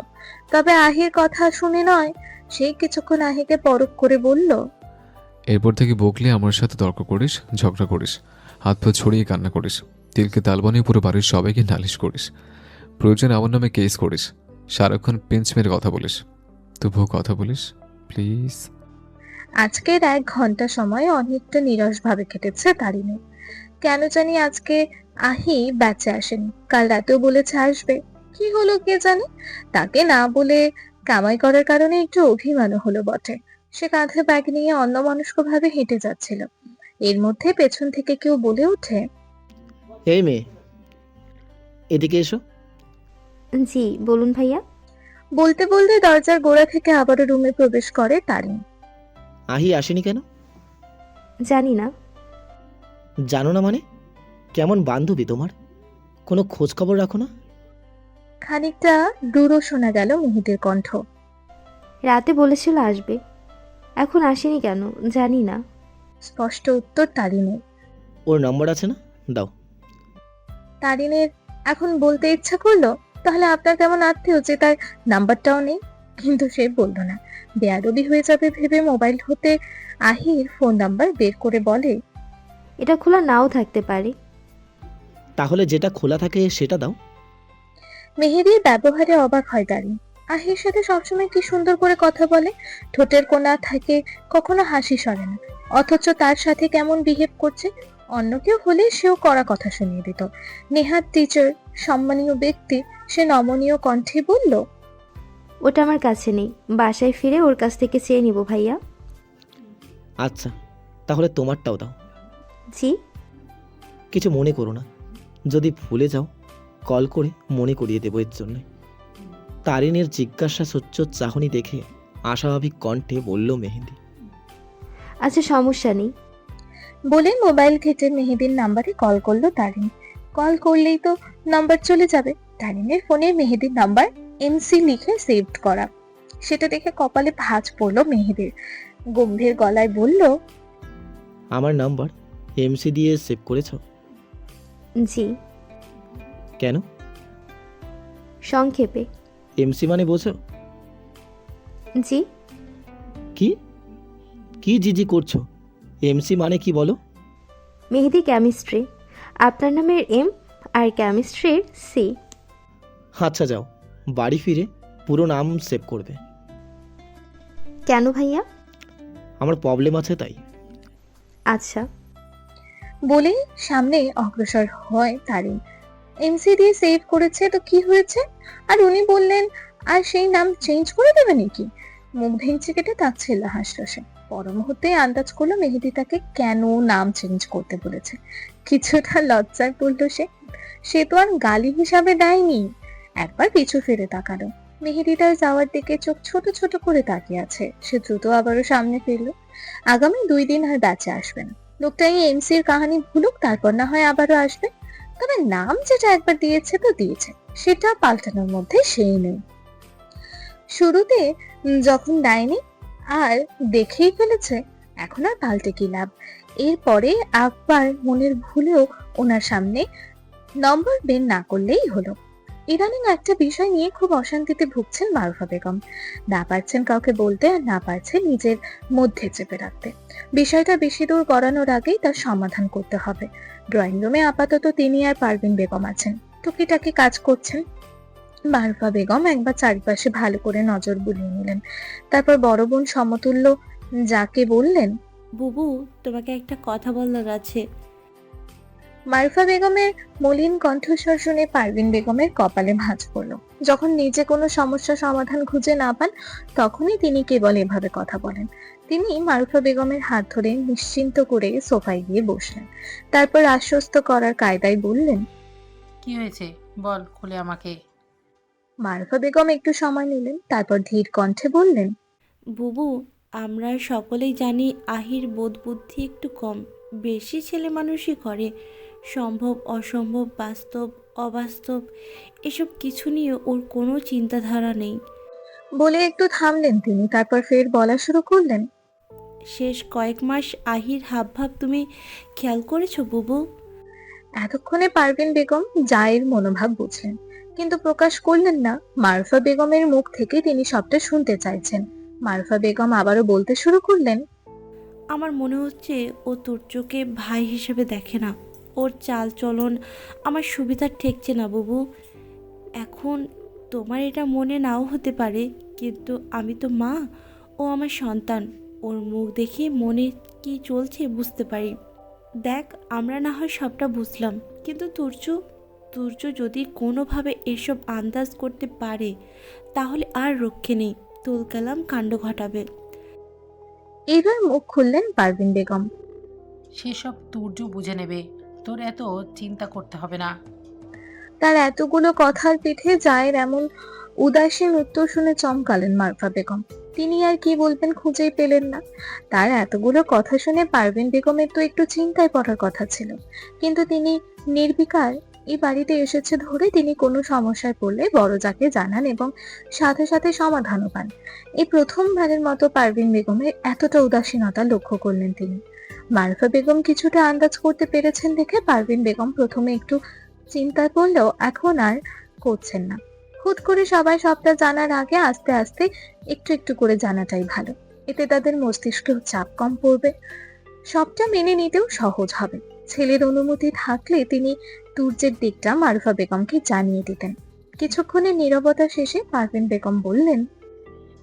তবে আহির কথা শুনে নয়। সেই কিছুক্ষণ আহিকে পরখ করে বলল, এরপর থেকে বকলে আমার সাথে তর্ক করিস, ঝগড়া করিস, হাত পা ছড়িয়ে কান্না করিস, তিলকে তাল বানিয়ে পুরো বাড়ির সবাইকে নালিশ করিস, প্রয়োজন আমার নামে কেস করিস, সারাক্ষণ পেঞ্চ মেরে কথা বলিস। তবুও কথা বলিস প্লিজ। আজকের 1 ঘন্টা সময় অনেকটা নিরস ভাবে কেটেছে তারিনের। কেন জানি আজকে আহি ব্যাচে আসেনি। কাল রাতেও বলেছে আসবে, কি হলো কে জানে। তাকে না বলে কামাই করার কারণে একটু অভিমানও হলো বটে। সে কাঁধে ব্যাগ নিয়ে অন্যমনস্ক ভাবে হেঁটে যাচ্ছিল। এর মধ্যে পেছন থেকে কেউ বলে ওঠে, এই মেয়ে, এদিকে এসো। জি বলুন ভাইয়া। বলতে বলতে দরজার গোড়া থেকে আবারও রুমে প্রবেশ করে তারিন। আহি আসেনি কেন? জানি না। জানো না মানে? কেমন বান্ধবী তোমার? কোনো খোঁজ খবর রাখো না? খানিকটা দূরও শোনা গেল মেহেদির কণ্ঠ। রাতে বলেছিল আসবে, এখন আসেনি কেন জানি না। স্পষ্ট উত্তর তারিনের। ওর নম্বর আছে না? দাও। তারিনের এখন বলতে ইচ্ছা করলো, তাহলে আপনার কেমন আত্মীয় যে তার নাম্বারটাও নেই, কিন্তু সে বলল না। বেয়াদবি হয়ে যাবে ভেবে মোবাইল হতে আহির ফোন নাম্বার বের করে বলে, এটা খোলা নাও থাকতে পারে। তাহলে যেটা খোলা থাকে সেটা দাও। মেহেদির ব্যবহারে অবাক হয় তারিন। আহির সাথে সবসময় কি সুন্দর করে কথা বলে, ঠোঁটের কোণা থেকে কখনো হাসি সরে না। অথচ তার সাথে কেমন বিহেভ করছে। অন্য কেউ হলে সেও কড়া কথা শুনিয়ে দিত। নেহাত টিচার, সম্মানীয় ব্যক্তি, সে নমনীয় কণ্ঠে বলল, ওটা আমার কাছে নেই, বাসায় ফিরে ওর কাছ থেকে চেয়ে নিব ভাইয়া। আচ্ছা, তাহলে তোমারটাও দাও। জি। কিছু মনে করো না, যদি ভুলে যাও কল করে মনে করিয়ে দেবো এর জন্যে। তারিনের জিজ্ঞাসা সচ্চ চাহনি দেখে আশাভাবিক কণ্ঠে বলল মেহেদি। আচ্ছা সমস্যা নেই। বলে মোবাইল ঘেটে মেহেদির নাম্বারে কল করলো তারিন। কল করলেই তো নাম্বার চলে যাবে। তারিনের ফোনে মেহেদির নাম্বার এমসি লিখে সেভড করা। সেটা দেখে কপালে ভাঁজ পড়লো মেহেদির। গম্ভীর গলায় বলল, আমার নাম্বার এমসি দিয়ে সেভ করেছ? জি। কেন? সংক্ষেপে। এমসি মানে বোঝো? জি। কি কি জিজি করছো? এমসি মানে কি বলো? মেহেদি কেমিস্ট্রি। আপনার নামের এম আর কেমিস্ট্রির সি। আচ্ছা যাও, বাড়ি ফিরে পুরো নাম সেভ করবে। কেন ভাইয়া? আমার প্রবলেম আছে তাই। আচ্ছা। বলে সামনে অগ্রসর হয় তারিন। এমসি দিয়ে সেভ করেছে তো কি হয়েছে? আর উনি বললেন আর সেই নাম চেঞ্জ করে দেবে নাকি? মুখ ভেঙচি কেটে তাচ্ছিল্য হাসল সে। পর মুহূর্তে আন্দাজ করলো মেহেদি তাকে কেন নাম চেঞ্জ করতে বলেছে। কিছুটা লজ্জায় পড়ল সে। সে তো আর গালি হিসাবে দেয়নি। একবার পিছু ফিরে তাকালো। মেহেদি তার যাওয়ার দিকে চোখ ছোট ছোট করে তাকিয়ে আছে। সে দ্রুত আবারও সামনে ফিরল। আগামী 2 দিন আর ব্যাচে আসবে না। লোকটা এই এমসির কাহিনী ভুলুক, তারপর না হয় আবারও আসবে। তবে নাম যেটা একবার দিয়েছে তো দিয়েছে, সেটা পাল্টানোর মধ্যে সেই নেই। শুরুতে যখন দেয়নি আর দেখেই ফেলেছে, এখন আর পাল্টে কি লাভ? এরপরে একবার মনের ভুলেও ওনার সামনে নম্বর বের না করলেই হলো। ইদানিং একটা বিষয় নিয়ে খুব অশান্তিতে ভুগছেন মারুফা বেগম। না পারছেন কাউকে বলতে, আর না পারছেন নিজের মধ্যে চেপে রাখতে। বিষয়টা বেশি দূর গড়ানোর আগেই তার সমাধান করতে হবে। ড্রয়িং রুমে আপাতত তিনি আর পারভিন বেগম আছেন, টুকিটাকি কাজ করছেন। মারুফা বেগম একবার চারিপাশে ভালো করে নজর বুলিয়ে নিলেন। তারপর বড় বোন সমতুল্য যাকে বললেন, বুবু, তোমাকে একটা কথা বলার আছে। মারুফা বেগমের মলিন কণ্ঠস্বর শুনে পারভিন বেগমের কপালে ভাঁজ পড়ল। যখন নিজে কোনো সমস্যা সমাধান খুঁজে না পান, তখনই তিনি কেবল এভাবে কথা বলেন। তিনি মারুফা বেগমের হাত ধরে নিশ্চিন্ত করে সোফায় গিয়ে বসলেন। তারপর আশ্বস্ত করার কায়দায় বললেন, কি হয়েছে বল খুলে আমাকে। মারুফা বেগম একটু সময় নিলেন, তারপর ধীর কণ্ঠে বললেন, বুবু, আমরা সকলেই জানি আহির বোধ বুদ্ধি একটু কম। বেশি ছেলে মানুষই করে। সম্ভব অসম্ভব, বাস্তব অবাস্তব এসব কিছু নিয়ে ওর কোনো চিন্তাধারা নেই। বলে একটু থামলেন তিনি, তারপর ফের বলা শুরু করলেন, শেষ কয়েক মাস আহির হাবভাব তুমি খেয়াল করেছো বুবু? এতক্ষণে পারভিন বেগম জায়ের মনোভাব বুঝলেন, কিন্তু প্রকাশ করলেন না। মারুফা বেগমের মুখ থেকে তিনি সবটা শুনতে চাইছেন। মারুফা বেগম আবারও বলতে শুরু করলেন, আমার মনে হচ্ছে ও তুর্যকে ভাই হিসেবে দেখে না। ওর চাল চলন আমার সুবিধার ঠেকছে না বুবু। এখন তোমার এটা মনে নাও হতে পারে, কিন্তু আমি তো মা, ও আমার সন্তান। ওর মুখ দেখে মনে কি চলছে বুঝতে পারি। দেখ, আমরা না হয় সবটা বুঝলাম, কিন্তু তুর্য যদি কোনোভাবে এসব আন্দাজ করতে পারে, তাহলে আর রক্ষে নেই, তুলকালাম কাণ্ড ঘটাবে। এবার মুখ খুললেন পারভিন বেগম। সেসব তুর্য বুঝে নেবে, তোর এত চিন্তা করতে হবে না। তার এতগুলো কথার পিঠে জায়ের এমন উদাসীন উত্তর শুনে চমকালেন মারুফা বেগম। তিনি আর কি বলবেন খুঁজেই পেলেন না। তার এতগুলো কথা শুনে পারভিন বেগমের তো একটু চিন্তায় পড়ার কথা ছিল, কিন্তু তিনি নির্বিকার এই বাড়িতে এসেছে ধরে তিনি কোনো সমস্যায় পড়লে বড় যাকে জানান এবং সাথে সাথে সমাধানও পান। এই প্রথমবারের মতো পারভিন বেগমের এতটা উদাসীনতা লক্ষ্য করলেন তিনি। মারুফা বেগম কিছুটা আন্দাজ করতে পেরেছেন দেখে পারভিন বেগম প্রথমে একটু চিন্তায় পড়লেও এখন আর করছেন না। হুট করে সবাই সবটা জানার আগে আস্তে আস্তে একটু একটু করে জানাটাই ভালো। এতে তাদের মস্তিষ্কেও চাপ কম পড়বে, সবটা মেনে নিতেও সহজ হবে। ছেলের অনুমতি থাকলে তিনি তুর্যের দিকটা মারুফা বেগমকে জানিয়ে দিতেন। কিছুক্ষণের নীরবতা শেষে পারভিন বেগম বললেন,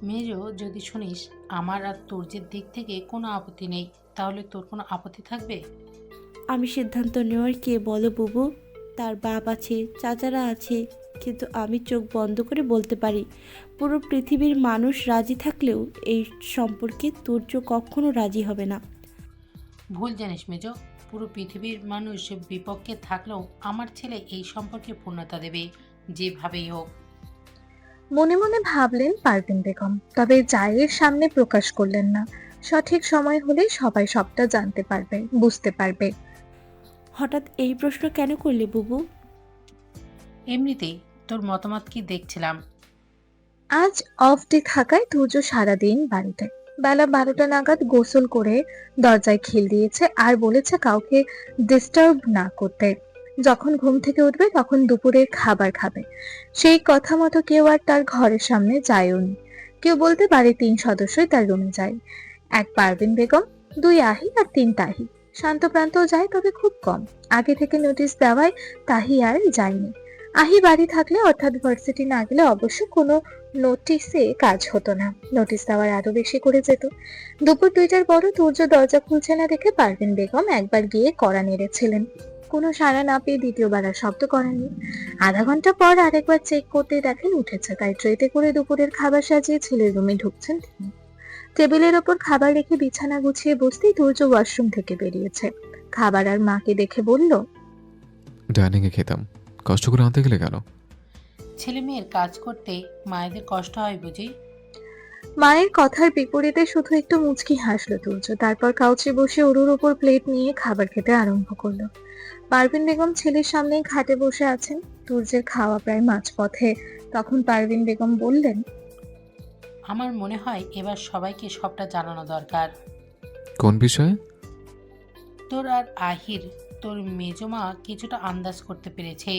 মেজো, যদি শুনিস আমার আর তুর্যের দিক থেকে কোনো আপত্তি নেই, তাহলে তোর কোনো আপত্তি থাকবে? আমি সিদ্ধান্ত নেওয়ার কে বলো বুবু? তার বাপ আছে, চাচারা আছে, কিন্তু আমি চোখ বন্ধ করে বলতে পারি, পুরো পৃথিবীর মানুষ রাজি থাকলেও এই সম্পর্কে তুর্য কখনো রাজি হবে না। ভুল জানিস মেজো, পুরো পৃথিবীর মানুষ বিপক্ষে থাকলেও আমার ছেলে এই সম্পর্কে পূর্ণতা দেবে, যেভাবেই হোক। মনে মনে ভাবলেন পারভিন বেগম, তবে জায়ের সামনে প্রকাশ করলেন না। সঠিক সময় হলে সবাই সবটা জানতে পারবে, বুঝতে পারবে। হঠাৎ এই প্রশ্ন কেন করলে বুবু? এমনিতেই তোর মতামত কি দেখছিলাম। আজ অফ ডে থাকায় তুর্য সারাদিন বাড়িতে। বেলা 12টা নাগাদ গোসল করে দরজায় খিল দিয়েছে আর বলেছে কাউকে ডিস্টার্ব না করতে। যখন ঘুম থেকে উঠবে তখন দুপুরের খাবার খাবে। সেই কথা মতো কেউ আর তার ঘরের সামনে যায়ও নি। কেউ বলতে পারে 3 সদস্যই তার রুমে যায়। 1 পারভিন বেগম, 2 আহি আর 3 তাহি। শান্ত প্রান্তও যায়, তবে খুব কম। আগে থেকে নোটিশ দেওয়ায় তাহি আর যায়নি। আহি বাড়ি থাকলে অর্থাৎ ভার্সিটি না গেলে অবশ্য কোনো নোটিশে কাজ হতো না, নোটিশ দেওয়ার আরো বেশি করে যেত। দুপুর 2টার পরও তুর্য দরজা খুলছে না দেখে পারভিন বেগম একবার গিয়ে কড়া নেড়েছিলেন। কোনো সাড়া না পেয়ে দ্বিতীয়বার আর শব্দ করেননি। আধা ঘন্টা পর আরেকবার চেক করতে দেখেন উঠেছে, তাই ট্রেতে করে দুপুরের খাবার সাজিয়ে ছেলের রুমে ঢুকছেন তিনি। টেবিলের ওপর খাবার রেখে বিছানা গুছিয়ে বসতেই তুর্য ওয়াশরুম থেকে বেরিয়েছে। খাবার আর মাকে দেখে বলল, ডাইনিং এ খেতাম, কষ্ট করে আনতে গেলে কেন? ছেলে মেয়ের কাজ করতে মায়েদের কষ্ট হয় বুঝি? মায়ের কথার বিপরীতে শুধু একটু মুচকি হাসলো তুর্য। তারপর কাউচে বসে ওর উপর প্লেট নিয়ে খাবার খেতে আরম্ভ করলো। পারভিন বেগম ছেলের সামনে খাটে বসে আছেন। তুর্যের খাওয়া প্রায় মাঝপথে। তখন পারভিন বেগম বললেন, আমার মনে হয় এবার সবাইকে সবটা জানানো দরকার। কোন বিষয়ে? তোর আর আহির, তোর মেজমা কিছুটা আন্দাজ করতে পেরেছে।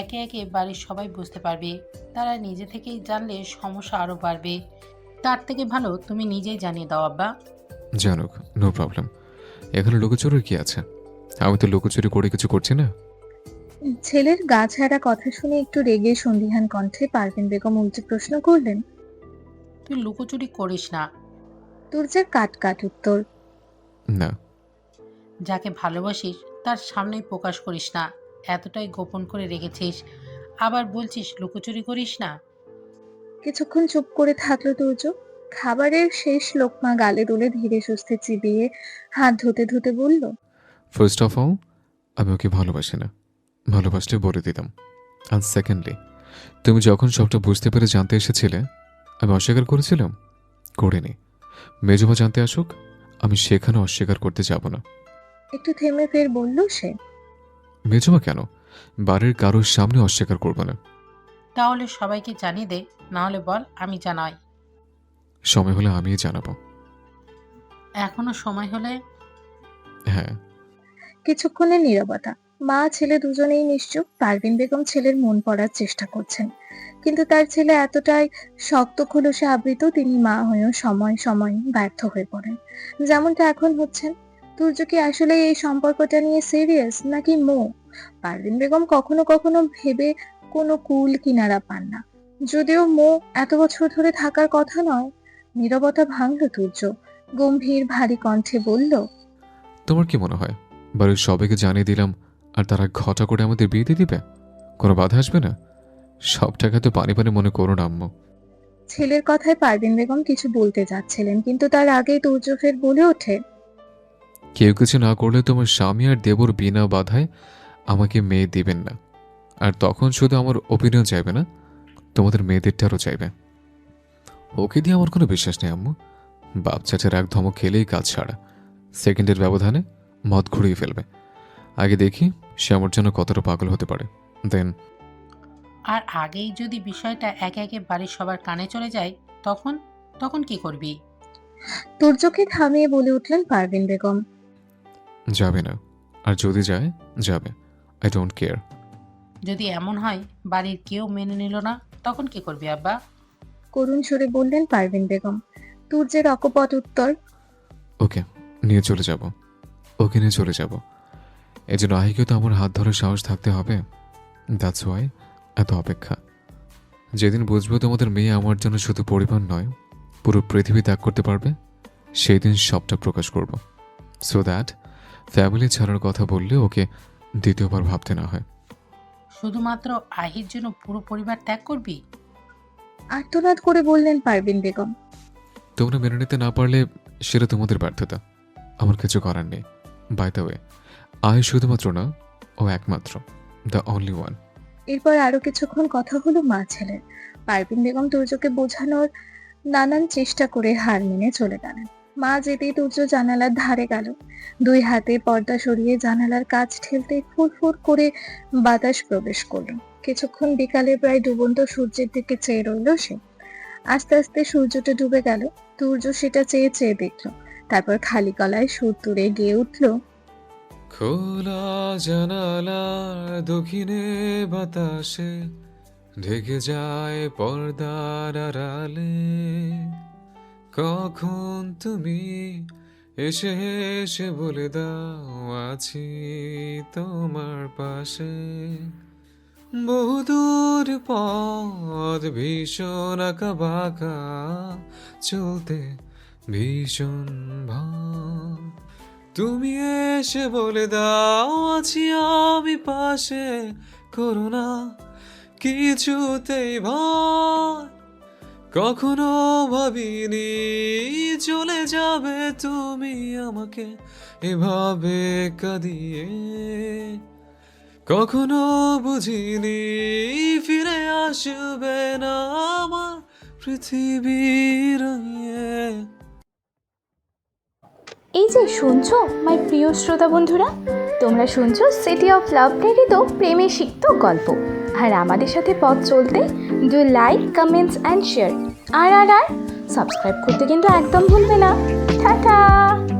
একে একে বাড়ির সবাই বুঝতে পারবে। তারা নিজে থেকেই জানলে সমস্যা আরও বাড়বে। তার থেকে ভালো তুমি নিজেই জানিয়ে দাও আব্বা। জানুক, নো প্রবলেম। এখানে লুকোচুরির কি আছে? আমি তো লুকোচুরি করে কিছু করছি না। ছেলের গা ছাড়া কথা শুনে একটু রেগে সন্দিহান কণ্ঠে পারভিন বেগম উল্টে প্রশ্ন করলেন, তুই লুকোচুরি করিস না? তুর্যের কাট কাট উত্তর, না। যাকে ভালোবাসিস তার সামনেই প্রকাশ করিস না, এতটাই গোপন করে রেখেছিস, আবার বলছিস লুকোচুরি করিস না? কিছুক্ষণ চুপ করে থাকলো তুর্য। খাবারের শেষ লোকমা গালে তুলে ধীরে সুস্থে চিবিয়ে হাত ধুতে ধুতে বলল, ফার্স্ট অফ অল, আমি ওকে ভালোবাসি না। ভালোবাসলে বলে দিতাম। আর সেকেন্ডলি, তুমি যখন সবটা বুঝতে পেরে জানতে এসেছিলে, আমি অস্বীকার করেছিলাম? করিনি। মেজমা জানতে আসুক, আমি সেখানে অস্বীকার করতে যাব না। একটু থেমে ফের বলল সে, মেজমা কেন, বাড়ির কারোর সামনে অস্বীকার করবো না। তাহলে সবাইকে জানিয়ে দে, না হলে বল আমি জানাই। সময় হলে আমিই জানাবো। এখনো সময় হলে? হ্যাঁ। কিছুক্ষণের নীরবতা। মা ছেলে দুজনেই নিশ্চুপ। পারভিন বেগম ছেলের মন পড়ার চেষ্টা করছেন, কিন্তু তার ছেলে এতটাই শক্ত খোলসে আবৃত, তিনি মা হয়েও সময় সময় ব্যর্থ হয়ে পড়েন, যেমনটা এখন হচ্ছেন। তুর্য কি আসলে এই সম্পর্কটা নিয়ে সিরিয়াস নাকি মোহ? পারভিন বেগম কখনো কখনো ভেবে কোনো কুল কিনারা পান না। যদিও মোহ এত বছর ধরে থাকার কথা নয়। নীরবতা ভাঙল তুর্য, গম্ভীর ভারী কণ্ঠে বলল, তোমার কি মনে হয় বাড়ির সবাইকে জানিয়ে দিলাম আর তারা ঘটা করে আমাদের বিয়ে দিয়ে দিবে? কোনো বাধা আসবে না? সব টাকা তো পানি পানি মনে করো না আম্মু। ছেলের কথায় পারভিন বেগম কিছু বলতে যাচ্ছিলেন, কিন্তু তার আগেই তুর্য ফের বলে ওঠে, কেউ কিছু না করলে তোমার স্বামী আর দেবর বিনা বাধায় আমাকে মেয়ে দিবেন না। আর তখন শুধু আমার ওপিনিয়ন চাইবে না, তোমাদের মেয়েদেরটারও চাইবে। ওকে দিয়ে আমার কোনো বিশ্বাস নেই আম্মু। বাপ চাচার এক ধমক খেলেই কাজ ছাড়া, সেকেন্ডের ব্যবধানে মদ ঘুরিয়ে ফেলবে। আগে দেখি সে আমার জন্য কতটা পাগল হতে পারে, দেন। আর আগেই যদি বিষয়টা একে একে বাড়ির সবার কানে চলে যায়, তখন তখন কি করবি? তুর্যকে থামিয়ে বলে উঠলেন পারভিন বেগম, যাবে না, আর যদি যায় যাবে, আই ডোন্ট কেয়ার। যদি এমন হয় বাড়ির কেউ মেনে নিল না, তখন কি করবি আব্বা? করুণ সুরে বললেন পারভিন বেগম। তুর্যের অকপট উত্তর, ওকে নিয়ে চলে যাব, ওকে নিয়ে চলে যাব। এই জন্য আহিকে তো আমার হাত ধরে সাহস থাকতে হবে। দ্যাটস ওয়াই এত অপেক্ষা। যেদিন বুঝবো তোমাদের মেয়ে আমার জন্য শুধু পরিবার নয়, পুরো পৃথিবী ত্যাগ করতে পারবে, সেই দিন সবটা প্রকাশ করব, সো দ্যাট ফ্যামিলি ছাড়ার কথা বললে ওকে দ্বিতীয়বার ভাবতে না হয়। শুধুমাত্র আহির জন্য পুরো পরিবার ত্যাগ করবি? আর্তনাদ করে বললেন পারভিন বেগম। তোমরা মেনে নিতে না পারলে সেটা তোমাদের ব্যর্থতা, আমার কিছু করার নেই। বাই দ্য ওয়ে, আয় শুধুমাত্র না, ও একমাত্র, দ্য অনলি ওয়ান। এরপর আরো কিছুক্ষণ কথা হলো মা ছেলের। পারভিন বেগম তুর্যকে বোঝানোর নানান চেষ্টা করে হার মেনে চলে গেলেন। মা যেতেই তুর্য জানালার ধারে গেল। 2 হাতে পর্দা সরিয়ে জানালার কাচ ঠেলতে ফুরফুর করে বাতাস প্রবেশ করলো। কিছুক্ষণ বিকালে প্রায় ডুবন্ত সূর্যের দিকে চেয়ে রইল সে। আস্তে আস্তে সূর্যটা ডুবে গেল। তুর্য সেটা চেয়ে চেয়ে দেখলো। তারপর খালি গলায় সুর তুলে গেয়ে উঠল, খোলা জানালার দক্ষিণে বাতাসে ঢেকে যায় পর্দার আড়ালে। কখন তুমি এসে এসে বলে দাও আছি তোমার পাশে। বহুদূর পথ ভীষণ আঁকা বাঁকা, চলতে ভীষণ ভয়। তুমি এসে বলে দাও আছি আমি পাশে, করো না কিছুতেই ভয়। কখনো ভাবিনি চলে যাবে তুমি আমাকে এভাবে কাঁদিয়ে। কখনো বুঝিনি ফিরে আসবে না আমার পৃথিবীর ইয়ে। এই যে শুনছো মাই প্রিয় শ্রোতা বন্ধুরা, তোমরা শুনছো সিটি অফ লাভ প্রেরিত প্রেমে সিক্ত গল্প। আর আমাদের সাথে পথ চলতে do like, comments and share. আর সাবস্ক্রাইব করতে কিন্তু একদম ভুলবে না। টাটা।